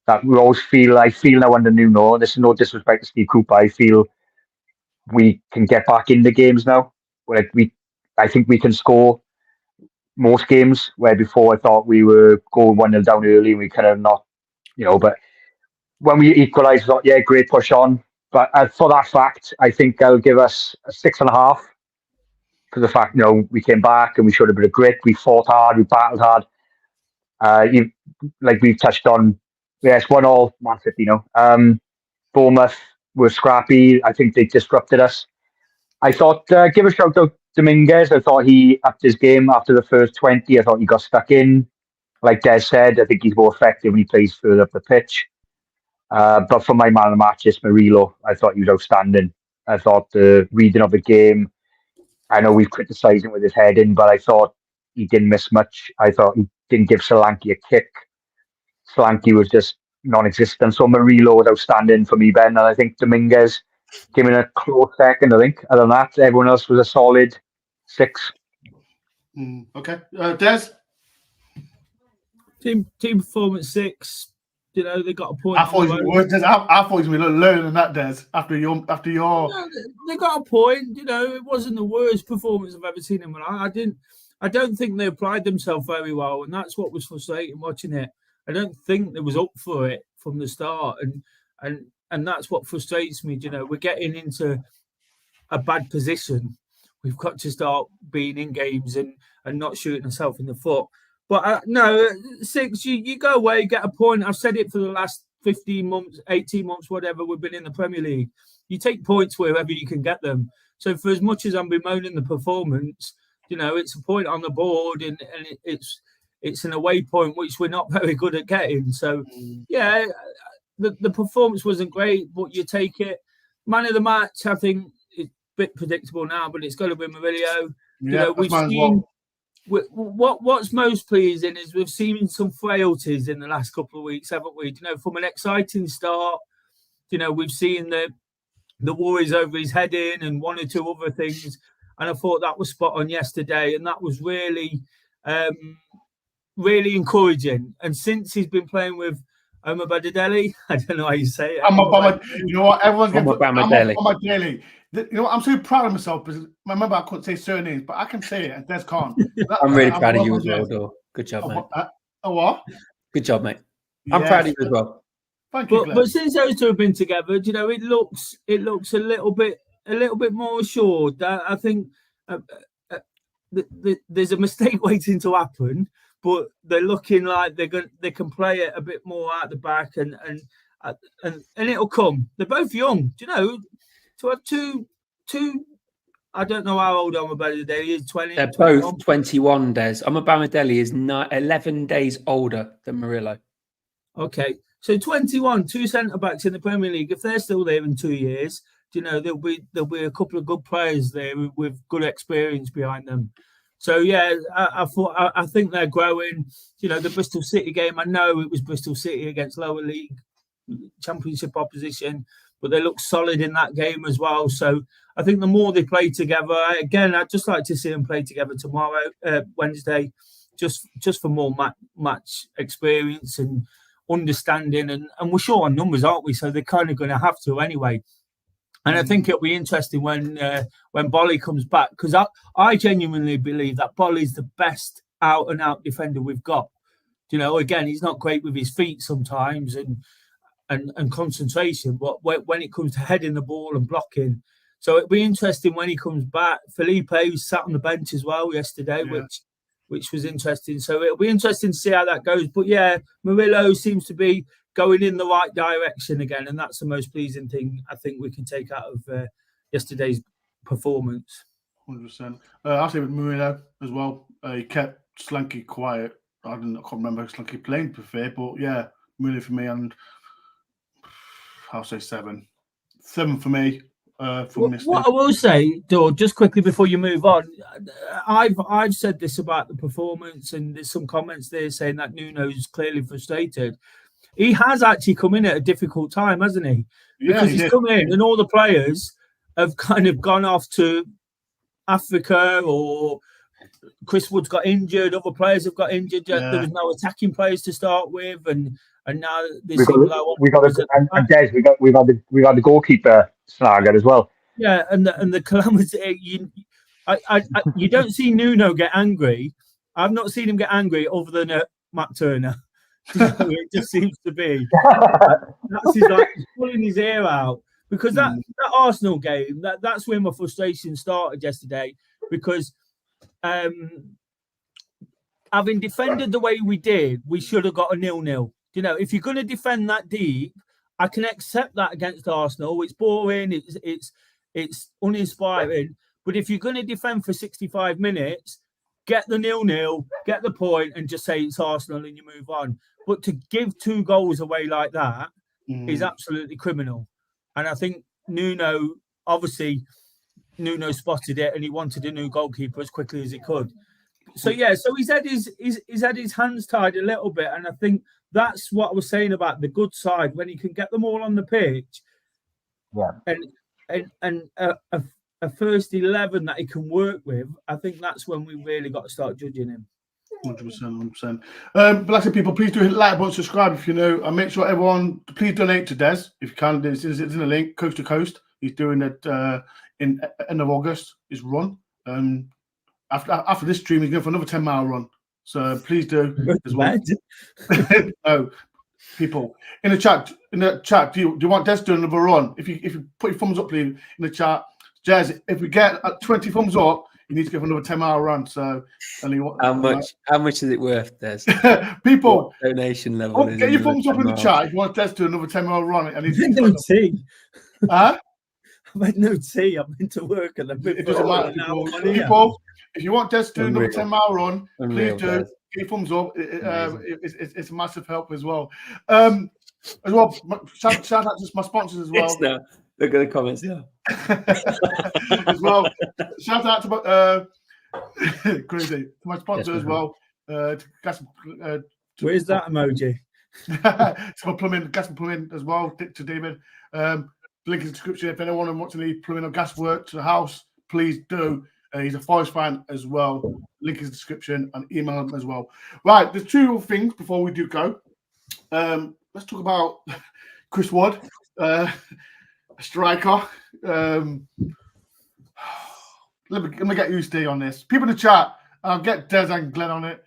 That we always I feel now under Nuno, this is no disrespect to Steve Cooper, I feel we can get back in the games now. I think we can score most games, where before I thought we were going 1-0 down early and we kind of not, but when we equalised, I thought, yeah, great push on. But for that fact, I think I'll give us a 6.5 for the fact, we came back and we showed a bit of grit. We fought hard, we battled hard. Like we've touched on, yes, 1-1, Man City, Bournemouth were scrappy. I think they disrupted us. I thought, give a shout out to Dominguez. I thought he upped his game after the first 20. I thought he got stuck in. Like Des said, I think he's more effective when he plays further up the pitch. But for my man of the match, it's Murillo. I thought he was outstanding. I thought the reading of the game, I know we've criticised him with his head in, but I thought he didn't miss much. I thought he didn't give Solanke a kick. Solanke was just non-existent. So Murillo was outstanding for me, Ben. And I think Dominguez came in a close second, I think. Other than that, everyone else was a solid 6. Okay. Des? Team performance 6. They got a point. I thought he was going to learn than that, Des. After your, they got a point. It wasn't the worst performance I've ever seen in my life. I don't think they applied themselves very well, and that's what was frustrating watching it. I don't think they was up for it from the start, and that's what frustrates me. We're getting into a bad position. We've got to start being in games and not shooting ourselves in the foot. But no, 6, you go away, get a point. I've said it for the last 15 months, 18 months, whatever we've been in the Premier League. You take points wherever you can get them. So for as much as I'm bemoaning the performance, it's a point on the board and it's an away point, which we're not very good at getting. So, yeah, the performance wasn't great, but you take it. Man of the match, I think, is a bit predictable now, but it's got to be Murillo. Yeah, we've seen... What's most pleasing is we've seen some frailties in the last couple of weeks, haven't we? From an exciting start, we've seen the worries over his head in and one or two other things, and I thought that was spot on yesterday, and that was really, really encouraging. And since he's been playing with Badadelli, I don't know how you say it. You know what? Everyone's getting Badadelli. I'm so proud of myself because remember I couldn't say surnames, but I can say it, and Des can't. I'm really proud of you as well, Dor. Good job, mate. What? Good job, mate. I'm proud of you as well. Thank you. But since those two have been together, it looks a little bit more assured. I think there's a mistake waiting to happen, but they're looking like they can play it a bit more out the back, and it'll come. They're both young, to have two. I don't know how old Badadelli is. 20. They're both 21. Des Badadelli is 11 days older than Murillo. Okay, so 21, 2 centre backs in the Premier League. If they're still there in 2 years, there'll be a couple of good players there with good experience behind them. So yeah, I think they're growing. The Bristol City game. I know it was Bristol City against lower league championship opposition, but they look solid in that game as well. So I think the more they play together, again, I'd just like to see them play together tomorrow, Wednesday, just for more match experience and understanding. And we're short on numbers, aren't we? So they're kind of going to have to anyway. And I think it'll be interesting when Bolly comes back, because I genuinely believe that Bolly's the best out-and-out defender we've got. Again, he's not great with his feet sometimes and concentration, but when it comes to heading the ball and blocking. So it'll be interesting when he comes back. Felipe sat on the bench as well yesterday, which was interesting. So it'll be interesting to see how that goes. But yeah, Murillo seems to be going in the right direction again, and that's the most pleasing thing I think we can take out of yesterday's performance. 100%. I'll say with Murillo as well. He kept Solanke quiet. I can't remember Solanke playing to be fair, but yeah, Murillo for me, and I'll say 7. 7 for me. What I will say, Dor, just quickly before you move on, I've said this about the performance, and there's some comments there saying that Nuno's clearly frustrated. He has actually come in at a difficult time, hasn't he? Because he's come in and all the players have kind of gone off to Africa, or Chris Wood's got injured, other players have got injured. Yeah. There was no attacking players to start with, and now we've got the goalkeeper snagger as well. Yeah, and the calamity. You don't see Nuno get angry. I've not seen him get angry other than at Matt Turner. It just seems to be. That's his, like, he's pulling his hair out. Because that Arsenal game, that's where my frustration started yesterday. Because having defended the way we did, we should have got a 0-0. You know, if you're going to defend that deep, I can accept that against Arsenal. It's boring. It's uninspiring. But if you're going to defend for 65 minutes, get the 0-0, get the point, and just say it's Arsenal and you move on. But to give 2 goals away like that is absolutely criminal. And I think Nuno spotted it and he wanted a new goalkeeper as quickly as he could. So he's had his hands tied a little bit, and I think that's what I was saying about the good side when he can get them all on the pitch. And a first 11 that he can work with. I think that's when we really got to start judging him. 100%. But like I said, people, please do hit the like button, subscribe if you know, and make sure everyone please donate to Des if you can. It's in the link, coast to coast. He's doing it in end of August. His run. After this stream, he's going for another 10-mile run. So please do as well. No, people in the chat. Do you want Des to do another run? If you put your thumbs up, please, in the chat. Jez, if we get 20 thumbs up, you need to give another 10-mile run. So, how much is it worth, Des? People, what donation level. Get your thumbs up in the chat if you want Des to do another 10-mile run. I need no tea. Huh? I've had no tea. I've been to work and it doesn't matter. People, if you want Des to do another 10-mile run, please do. Get your thumbs up. It's a massive help as well. Shout out to my sponsors as well. Look at the comments now. As well. Shout out to my sponsor as well. Where's that emoji? To my plumbing, gas and plumbing as well. To David. Link in the description. If anyone wants any plumbing or gas work to the house, please do. He's a Forest fan as well. Link in the description and email him as well. Right, there's 2 things before we do go. Let's talk about Chris Wood. Striker. Let me get you, Steve, on this. People in the chat, I'll get Des and Glenn on it.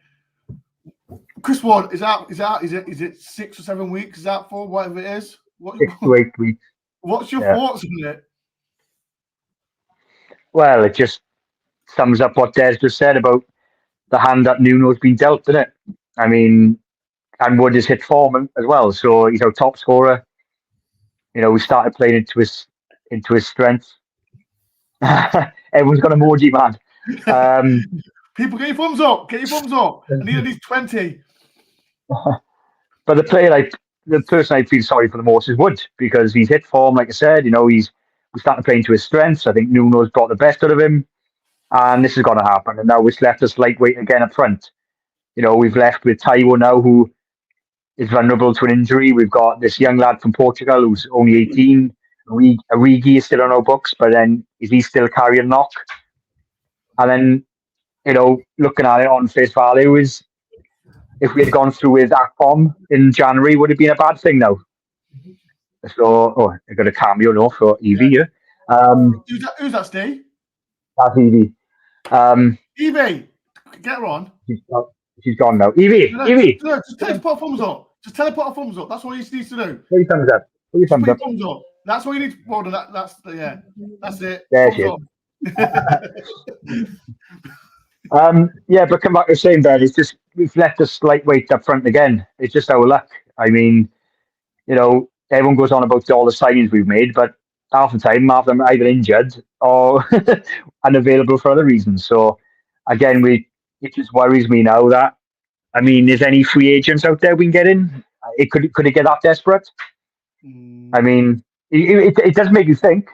Chris Wood is out. Is it 6 or 7 weeks? Is that for whatever it is? 6 to 8 weeks. What's your thoughts on it? Well, it just sums up what Des just said about the hand that Nuno's been dealt, doesn't it? I mean, and Wood has hit form as well, so he's our top scorer. You know, we started playing into his strengths. Everyone's got emoji, man. People, get your thumbs up. Get your thumbs up. I need at least 20. But the person I feel sorry for the most is Wood, because he's hit form, like I said. You know, we started playing to his strengths. I think Nuno's got the best out of him, and this is going to happen. And now it's left us lightweight again up front. You know, we've left with Taiwo now, who is vulnerable to an injury. We've got this young lad from Portugal who's only 18. Origi is still on our books, but then is he still carrying knock? And then, you know, looking at it on face value, is if we had gone through with Akpom in January, would it have been a bad thing now? So, I got a cameo now for Evie here. Who's that, Steve? That's Evie. Evie, get her on. She's gone now. Evie. Just tell her to put a thumbs up. That's all you need to do. Put your thumbs up. Thumbs up. That's what you need. Well done. That's it. There she is. But come back to the same, Ben. It's just we've left us lightweight up front again. It's just our luck. I mean, you know, everyone goes on about all the signings we've made, but half the time, half of them are either injured or unavailable for other reasons. So again, it just worries me now that, I mean, is any free agents out there we can get in? Could it get that desperate? I mean, it does make you think.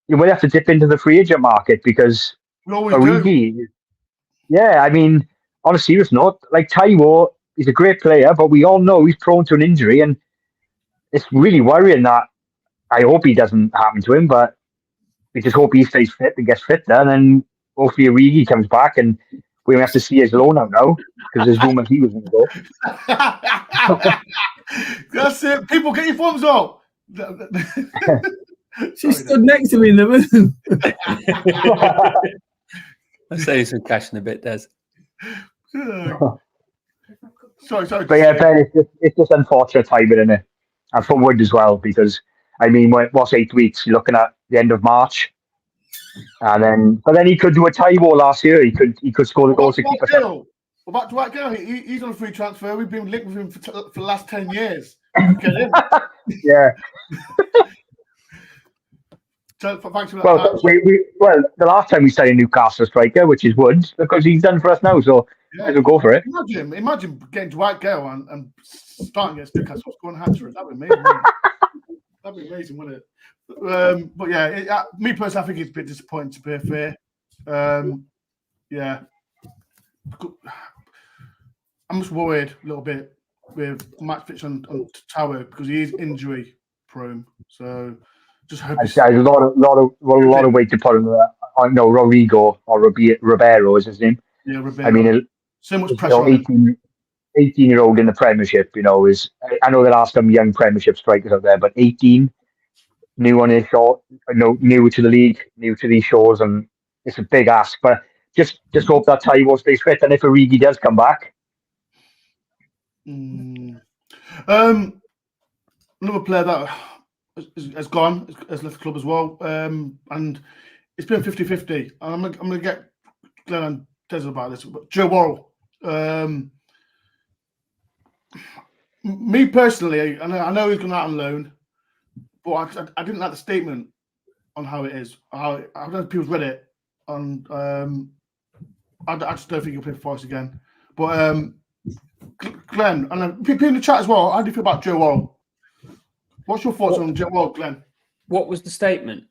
You might have to dip into the free agent market because Origi. Yeah, I mean, on a serious note, like Taiwo, he's a great player, but we all know he's prone to an injury, and it's really worrying that. I hope he doesn't happen to him, but we just hope he stays fit and gets fitter, and then hopefully Origi comes back and we have to see his loan out now because there's rumours he was going to go. That's it. People, get your thumbs up. She stood next to me in the room. I'll save you some cash in a bit, Des. Sorry. But yeah, Ben, it's just unfortunate timing, isn't it? And for Wood as well, because I mean, what's 8 weeks? You're looking at the end of March, but then he could do a tie war last year. He could score the goal 60%. What about Dwight Gill? He's on a free transfer. We've been linked with him for the last 10 years. Get him. Yeah. So, thanks for that. Well, the last time we signed a Newcastle striker, which is Woods, because he's done for us now, so we'll go for it. Imagine getting Dwight Gill and starting against Newcastle, scoring a hat-trick. That'd be amazing. That'd be amazing, wouldn't it? But yeah, me personally, I think it's a bit disappointing, to be fair. Yeah. I'm just worried a little bit with Matt Fitch on Tower because he is injury prone. So just hope there's a lot of weight to put on that. I know Rodrigo or Ribeiro is his name. Yeah, Ribeiro. I mean, so much pressure on 18-year-old in the Premiership, is. I know there are some young Premiership strikers out there, but 18, new on his short, new to the league, new to these shows, and it's a big ask. But just hope that Taiwo stays fit, and if Origi does come back. Another player that has gone, has left the club as well, and it's been 50-50. I'm going to get Glenn and Des about this, but Joe Worrell. Me personally, I know he's gone out on loan, but I didn't like the statement on how it is. I don't know if people's read it, and I just don't think he'll play for Forest again. But Glenn, and people in the chat as well, how do you feel about Joe Worrell? What's your thoughts on Joe Worrell, Glenn? What was the statement?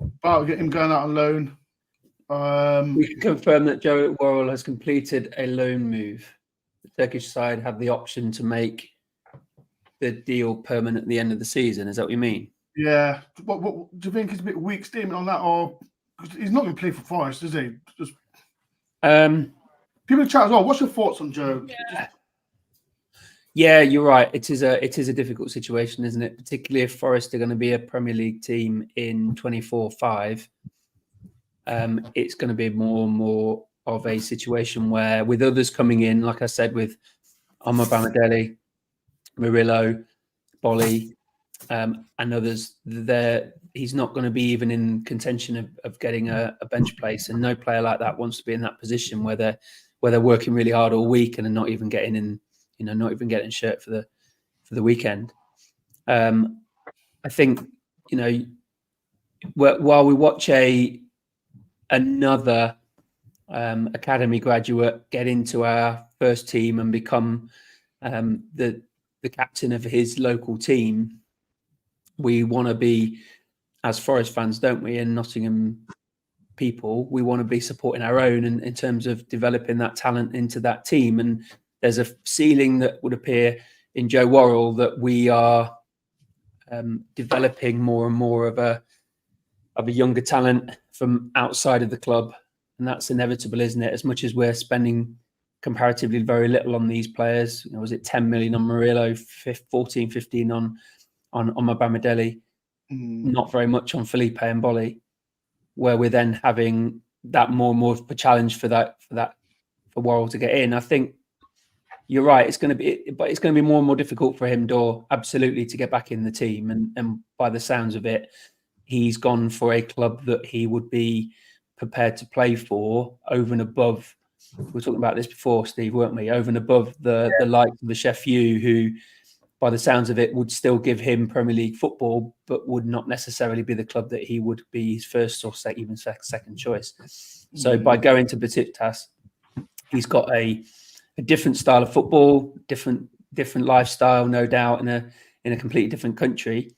About him going out on loan. We can confirm that Joe Worrell has completed a loan move. The Turkish side have the option to make the deal permanent at the end of the season. Is that what you mean? Yeah. What do you think is a bit weak statement on that, or because he's not going to play for Forest, is he? Just people in the chat as well. What's your thoughts on Joe? Yeah, you're right. It is a difficult situation, isn't it? Particularly if Forest are going to be a Premier League team in 24-5. It's going to be more and more of a situation where, with others coming in, like I said, with Omar Bamidele, Murillo, Bolly, and others, he's not going to be even in contention of getting a bench place, and no player like that wants to be in that position where they're working really hard all week and are not even getting in, not even getting shirt for the weekend. I think, while we watch another academy graduate get into our first team and become the captain of his local team, we want to be, as Forest fans, don't we, and Nottingham people, we want to be supporting our own in terms of developing that talent into that team. And there's a ceiling that would appear in Joe Worrell that we are developing more and more of a younger talent from outside of the club. And that's inevitable, isn't it? As much as we're spending comparatively very little on these players, was it 10 million on Murillo, 14, 15 on Bamidele, not very much on Felipe and Bolly, where we're then having that more and more of a challenge for Worrell to get in. I think you're right. It's going to be more and more difficult for him, absolutely, to get back in the team. And by the sounds of it, he's gone for a club that he would be prepared to play for over and above. We were talking about this before, Steve, weren't we? Over and above the likes of the Chef U, who, by the sounds of it, would still give him Premier League football, but would not necessarily be the club that he would be his first or even second choice. So by going to Besiktas, he's got a different style of football, different lifestyle, no doubt, in a completely different country.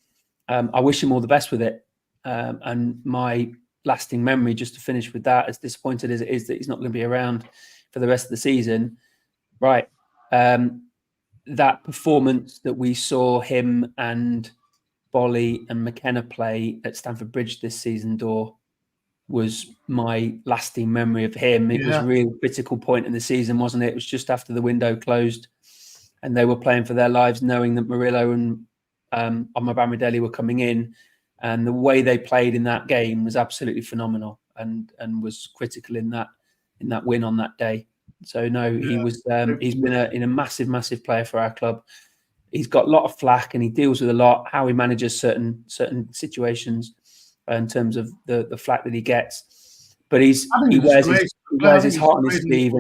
I wish him all the best with it. And my lasting memory, just to finish with that, as disappointed as it is that he's not going to be around for the rest of the season, right? That performance that we saw him and Bolly and McKenna play at Stamford Bridge this season, was my lasting memory of him. It was a real critical point in the season, wasn't it? It was just after the window closed and they were playing for their lives, knowing that Murillo and Omar Bamidele were coming in. And the way they played in that game was absolutely phenomenal and was critical in that win on that day. So no, he was. He's been a massive player for our club. He's got a lot of flack, and he deals with a lot. How he manages certain situations in terms of the flack that he gets. But he wears his heart on his sleeve, he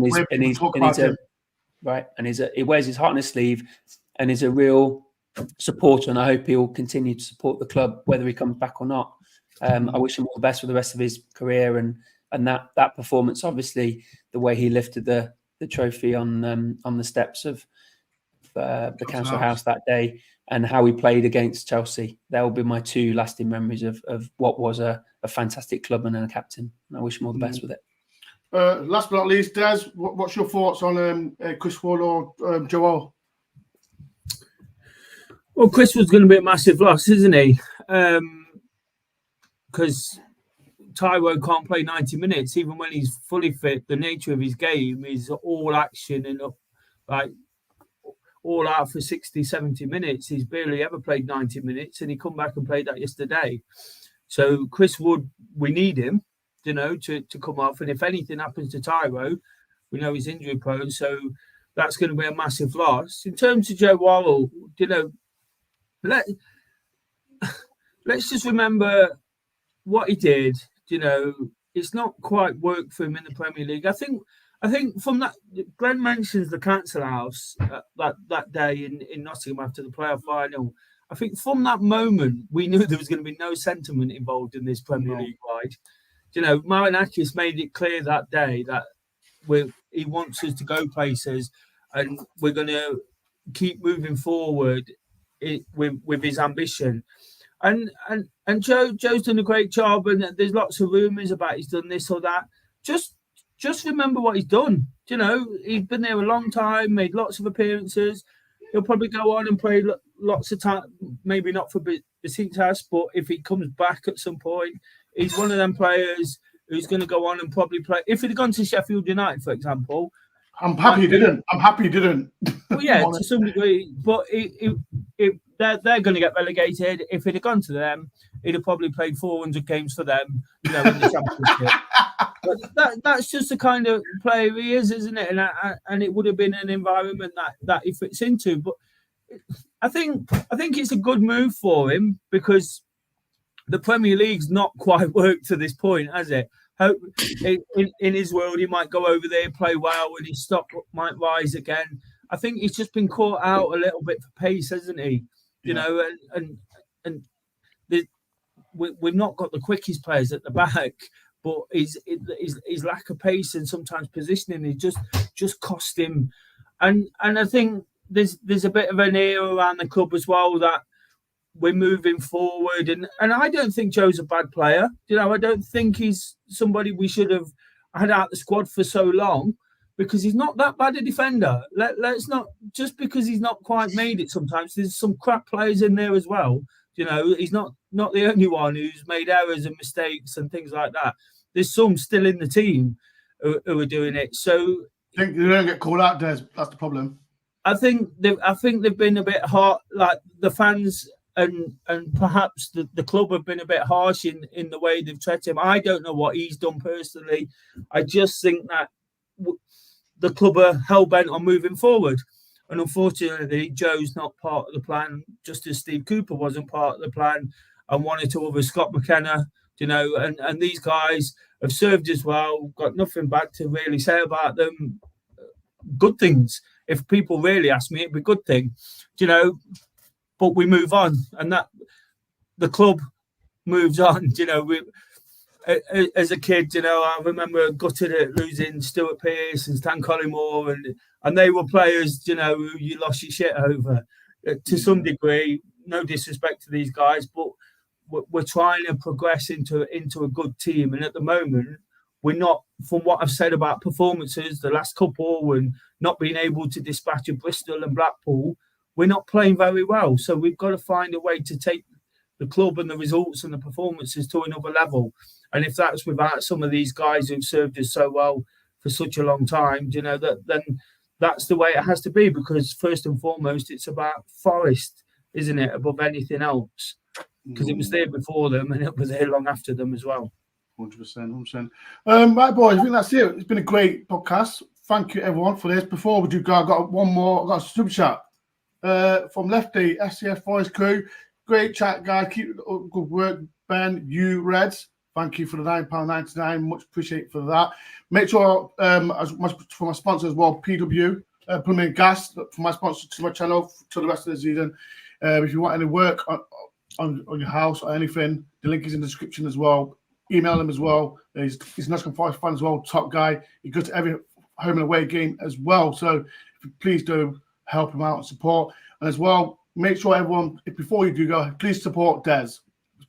wears his heart on his sleeve, and is a real supporter. And I hope he'll continue to support the club, whether he comes back or not. I wish him all the best for the rest of his career, and that performance, obviously, the way he lifted the trophy on the steps of the council house that day, and how he played against Chelsea. That will be my two lasting memories of what was a fantastic clubman and a captain. And I wish him all the best with it. Last but not least, Des, what's your thoughts on Chris Wood or Joel? Well, Chris was going to be a massive loss, isn't he? Because Taiwo can't play 90 minutes, even when he's fully fit. The nature of his game is all action and all out for 60, 70 minutes. He's barely ever played 90 minutes, and he come back and played that yesterday. So Chris Wood, we need him, to come off. And if anything happens to Taiwo, we know he's injury prone, so that's going to be a massive loss. In terms of Joe Worrall, let's just remember what he did. It's not quite worked for him in the Premier League. I think from that, Glenn mentions the council house that day in Nottingham after the playoff final. I think from that moment, we knew there was going to be no sentiment involved in this Premier League wide. Marinakis made it clear that day that he wants us to go places, and we're going to keep moving forward with his ambition. And Joe's done a great job, and there's lots of rumours about he's done this or that. Just remember what he's done. He's been there a long time, made lots of appearances. He'll probably go on and play lots of time, maybe not for Besiktas, but if he comes back at some point, he's one of them players who's going to go on and probably play. If he'd have gone to Sheffield United, for example, I'm happy he didn't. Well, yeah, to some degree, but they're going to get relegated. If he'd have gone to them, he'd have probably played 400 games for them, in the Championship. But that's just the kind of player he is, isn't it? And it would have been an environment that he fits into. But I think it's a good move for him, because the Premier League's not quite worked to this point, has it? In his world, he might go over there, play well, and his stock might rise again. I think he's just been caught out a little bit for pace, hasn't he? And we've not got the quickest players at the back, but his lack of pace and sometimes positioning is just cost him. And I think there's a bit of an air around the club as well that we're moving forward, and I don't think Joe's a bad player. I don't think he's somebody we should have had out the squad for so long, because he's not that bad a defender. Let's not, just because he's not quite made it sometimes. There's some crap players in there as well. He's not the only one who's made errors and mistakes and things like that. There's some still in the team who are doing it. So I think they don't get called out, Des. That's the problem. I think they've been a bit hard, like the fans and perhaps the club have been a bit harsh in the way they've treated him. I don't know what he's done personally. I just think that the club are hell-bent on moving forward. And unfortunately, Joe's not part of the plan, just as Steve Cooper wasn't part of the plan, and one or two others, Scott McKenna, and these guys have served as well, got nothing bad to really say about them. Good things. If people really ask me, it'd be a good thing, but we move on, and that the club moves on. As a kid, I remember gutted at losing Stuart Pearce and Stan Collymore, and they were players, who you lost your shit over. To some degree, no disrespect to these guys, but we're trying to progress into a good team, and at the moment, we're not. From what I've said about performances, the last couple, and not being able to dispatch of Bristol and Blackpool, we're not playing very well. So we've got to find a way to take the club and the results and the performances to another level. And if that's without some of these guys who've served us so well for such a long time, then that's the way it has to be, because first and foremost, it's about Forest, isn't it, above anything else? Because it was there before them, and it was there long after them as well. 100%. Right, boys, I think that's it. It's been a great podcast. thank you everyone for this. Before we do go, I've got one more. I've got a super chat from Lefty, SCF Forest crew. Great chat, guys. Keep up good work, Ben. You Reds. Thank you for the £9.99. Much appreciate for that. Make sure, as much for my sponsor as well, PW, Plumbing Gas, for my sponsor to my channel to the rest of the season. If you want any work on your house or anything, the link is in the description as well. Email him as well. He's Nottingham Forest fan as well, top guy. He goes to every home and away game as well. So please do help him out and support. And as well, make sure everyone, before you do go, please support Des.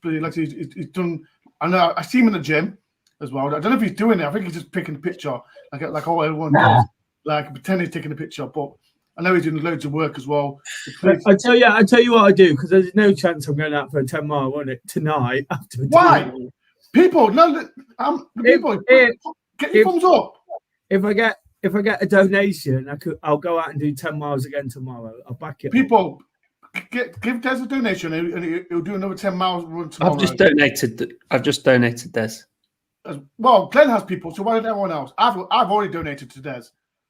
Like he's done. I know I see him in the gym as well. I don't know if he's doing it. I think he's just picking a picture, like all everyone does, like pretending he's taking a picture. But I know he's doing loads of work as well. So I tell you what I do, because there's no chance I'm going out for a 10-mile run tonight after. Why? People, no, people, get your thumbs up. If I get a donation, I'll go out and do 10 miles again tomorrow. I'll back it. People, give Des a donation, and he'll do another 10 miles run tomorrow. I've just donated Des. Well, Glenn has people, so why did everyone else? I've already donated to Des,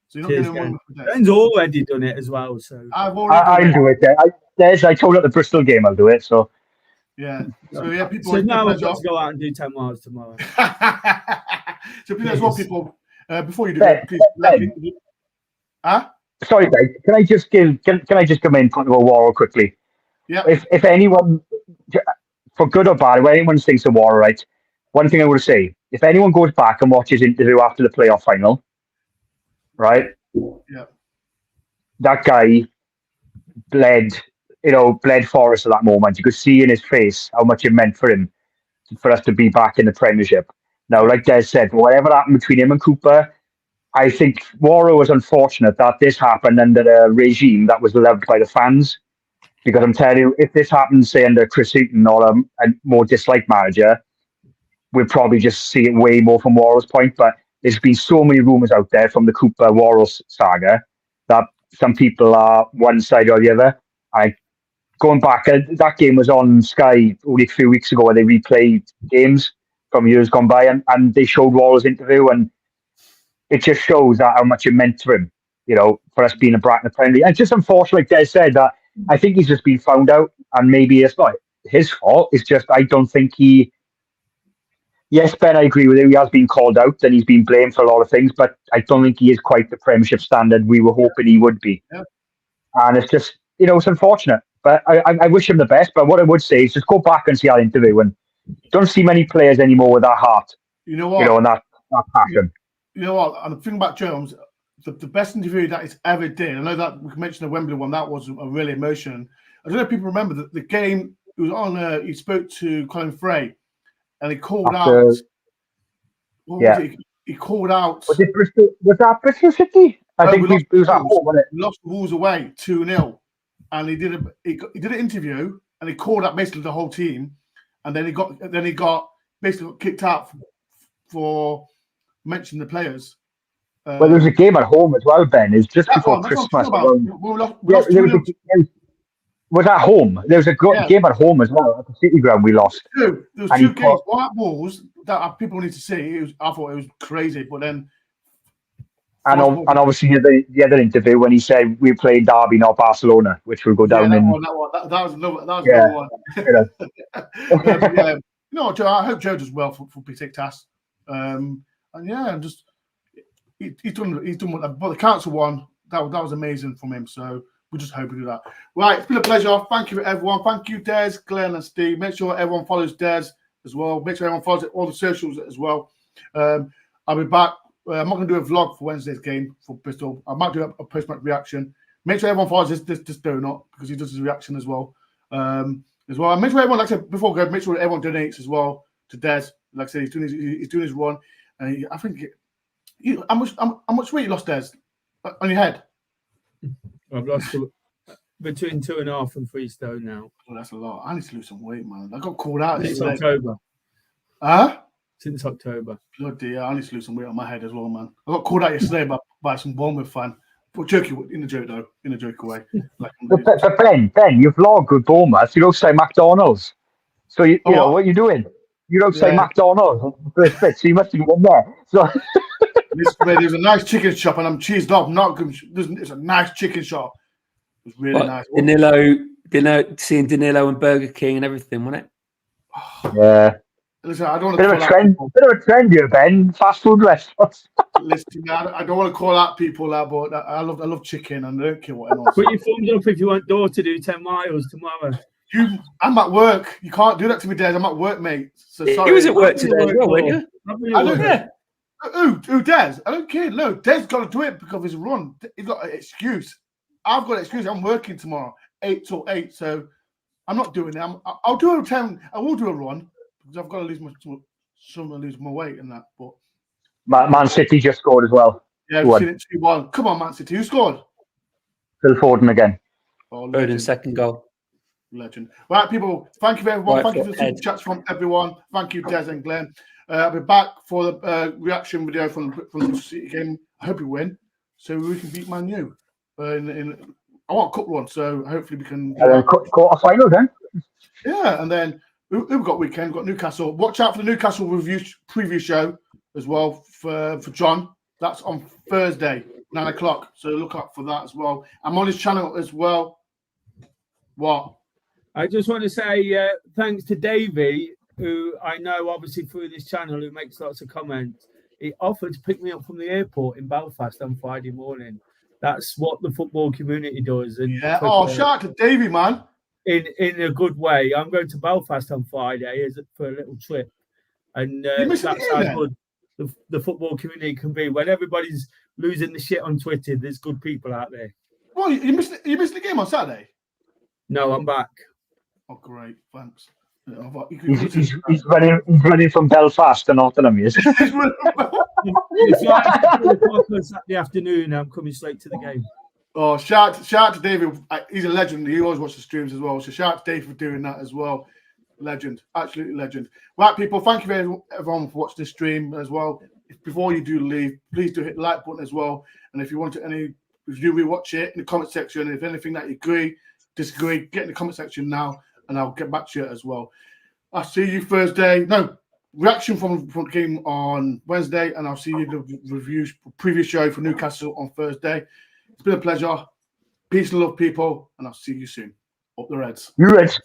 so you're not getting one for Des. Ben's already done it as well, so I'll do it. Des, I told at the Bristol game I'll do it. So yeah, people. So now I've got to go out and do 10 miles tomorrow. So please, as well, people. Before you do that, please. Sorry, Ben. Can I just come in front of a wall quickly? Yeah. If anyone, for good or bad, when anyone thinks of war, right? One thing I want to say: if anyone goes back and watches interview after the playoff final, right? Yeah. That guy bled Forest at that moment. You could see in his face how much it meant for him, for us to be back in the Premiership. Now, like Des said, whatever happened between him and Cooper, I think Warrow was unfortunate that this happened under a regime that was loved by the fans. Because I'm telling you, if this happened, say, under Chris Hughton or a more disliked manager, we'd probably just see it way more from Warrow's point. But there's been so many rumours out there from the Cooper-Warrow saga that some people are one side or the other. Going back, that game was on Sky only a few weeks ago where they replayed games from years gone by, and they showed Warrow's interview, and it just shows that how much it meant to him, for us being a brat in the Premier League. And it's just unfortunate, like Des said, that I think he's just been found out, and maybe it's not his fault. It's just I don't think he. Yes, Ben, I agree with you. He has been called out and he's been blamed for a lot of things, but I don't think he is quite the Premiership standard we were hoping he would be. Yeah. And it's just, it's unfortunate. But I wish him the best. But what I would say is just go back and see that interview, and don't see many players anymore with that heart. You know what? And that passion. You know what? And the thing about Jones, the best interview that he's ever did, I know that we mentioned the Wembley one, that was a really emotion. I don't know if people remember that the game, it was on, he spoke to Colin Frey, and he called out. What was it? He called out. Was it Bristol? Was that Bristol City? I think it was at home, wasn't it? We lost the Wolves away 2-0. And he did an interview, and he called out basically the whole team, and then he got basically kicked out for mentioning the players. Well, there was a game at home as well, Ben. It's just before Christmas. Was at home. There was a game at home as well at the City Ground. We lost. There was two games. One at Wolves that people need to see. I thought it was crazy, but then. And obviously the other interview when he said we played Derby, not Barcelona, which will go down in. That was another one. Joe, I hope Joe does well for Besiktas. And just he's done what. But the council one that was amazing from him. So we just hope we do that. Right, it's been a pleasure. Thank you everyone. Thank you, Des, Glenn, and Steve. Make sure everyone follows Des as well. Make sure everyone follows all the socials as well. I'll be back. I'm not going to do a vlog for Wednesday's game for Bristol. I might do a post-match reaction. Make sure everyone follows this donut because he does his reaction as well. And make sure everyone, like I said before, make sure everyone donates as well to Des. Like I said, he's doing his run, and I think how much weight you lost, Des, on your head? I've lost between 2.5 and 3 stone now. Oh, that's a lot. I need to lose some weight, man. I got called out since October. Since October. Bloody hell, I need to lose some weight on my head as well, man. I got called out yesterday by some Bournemouth fan. But in a joke though, in a joke way. But Ben, you vlog with Bournemouth. You don't say McDonald's. So you know what you're doing. You don't say McDonald's on the first bit, so you must have been there. So There's a nice chicken shop, and I'm cheesed up. It's a nice chicken shop. It was really nice. Seeing Danilo and Burger King and everything, wasn't it? Yeah. Listen, I don't want Bit to of a call trend. out people. Bit of a trend here, Ben. Fast food restaurants. Listen, I don't want to call out people out, but I love chicken, and I don't care what anyone Put says. your thumbs up if you want Door to do 10 miles tomorrow. I'm at work. You can't do that to me, Des. I'm at work, mate. So sorry. He was at work today as well, weren't you? I don't. Who Des? I don't care. No, Des got to do it because of his run. He's got an excuse. I've got an excuse. I'm working tomorrow, 8 till 8. So I'm not doing it. I'll do a 10. I will do a run because I've got to lose my weight and that. But Man City just scored as well. yeah, I've seen it 2-1. Come on, Man City. Who scored? Phil Foden again. Oh, Third and second goal. Legend. Right, people. Thank you, everyone. Right, thank you for the super chats from everyone. Thank you, Des and Glenn. I'll be back for the reaction video from the City game. I hope we win, so we can beat Man U. I want a cup run, so hopefully we can. Quarter final then. Yeah, and then we've got weekend. We've got Newcastle. Watch out for the Newcastle preview show as well for John. That's on Thursday, 9 o'clock. So look out for that as well. I'm on his channel as well. What? I just want to say thanks to Davey, who I know obviously through this channel, who makes lots of comments. He offered to pick me up from the airport in Belfast on Friday morning. That's what the football community does. And yeah. Shout out to Davey, man. In a good way. I'm going to Belfast on Friday for a little trip. And that's how good the football community can be. When everybody's losing the shit on Twitter, there's good people out there. Well, you missed the game on Saturday? No, I'm back. Oh, great. Thanks. He's running from Belfast to Nottingham, yes. It's like Saturday afternoon. I'm coming straight to the game. Oh, shout out to David. He's a legend. He always watches the streams as well. So shout out to Dave for doing that as well. Legend. Absolutely legend. Right, people. Thank you everyone for watching this stream as well. Before you do leave, please do hit the like button as well. And if you want if you rewatch it in the comment section, if anything that you agree, disagree, get in the comment section now, and I'll get back to you as well. I'll see you Thursday. No, reaction from the game on Wednesday, and I'll see you the previous show for Newcastle on Thursday. It's been a pleasure. Peace and love, people, and I'll see you soon. Up the Reds. You Reds.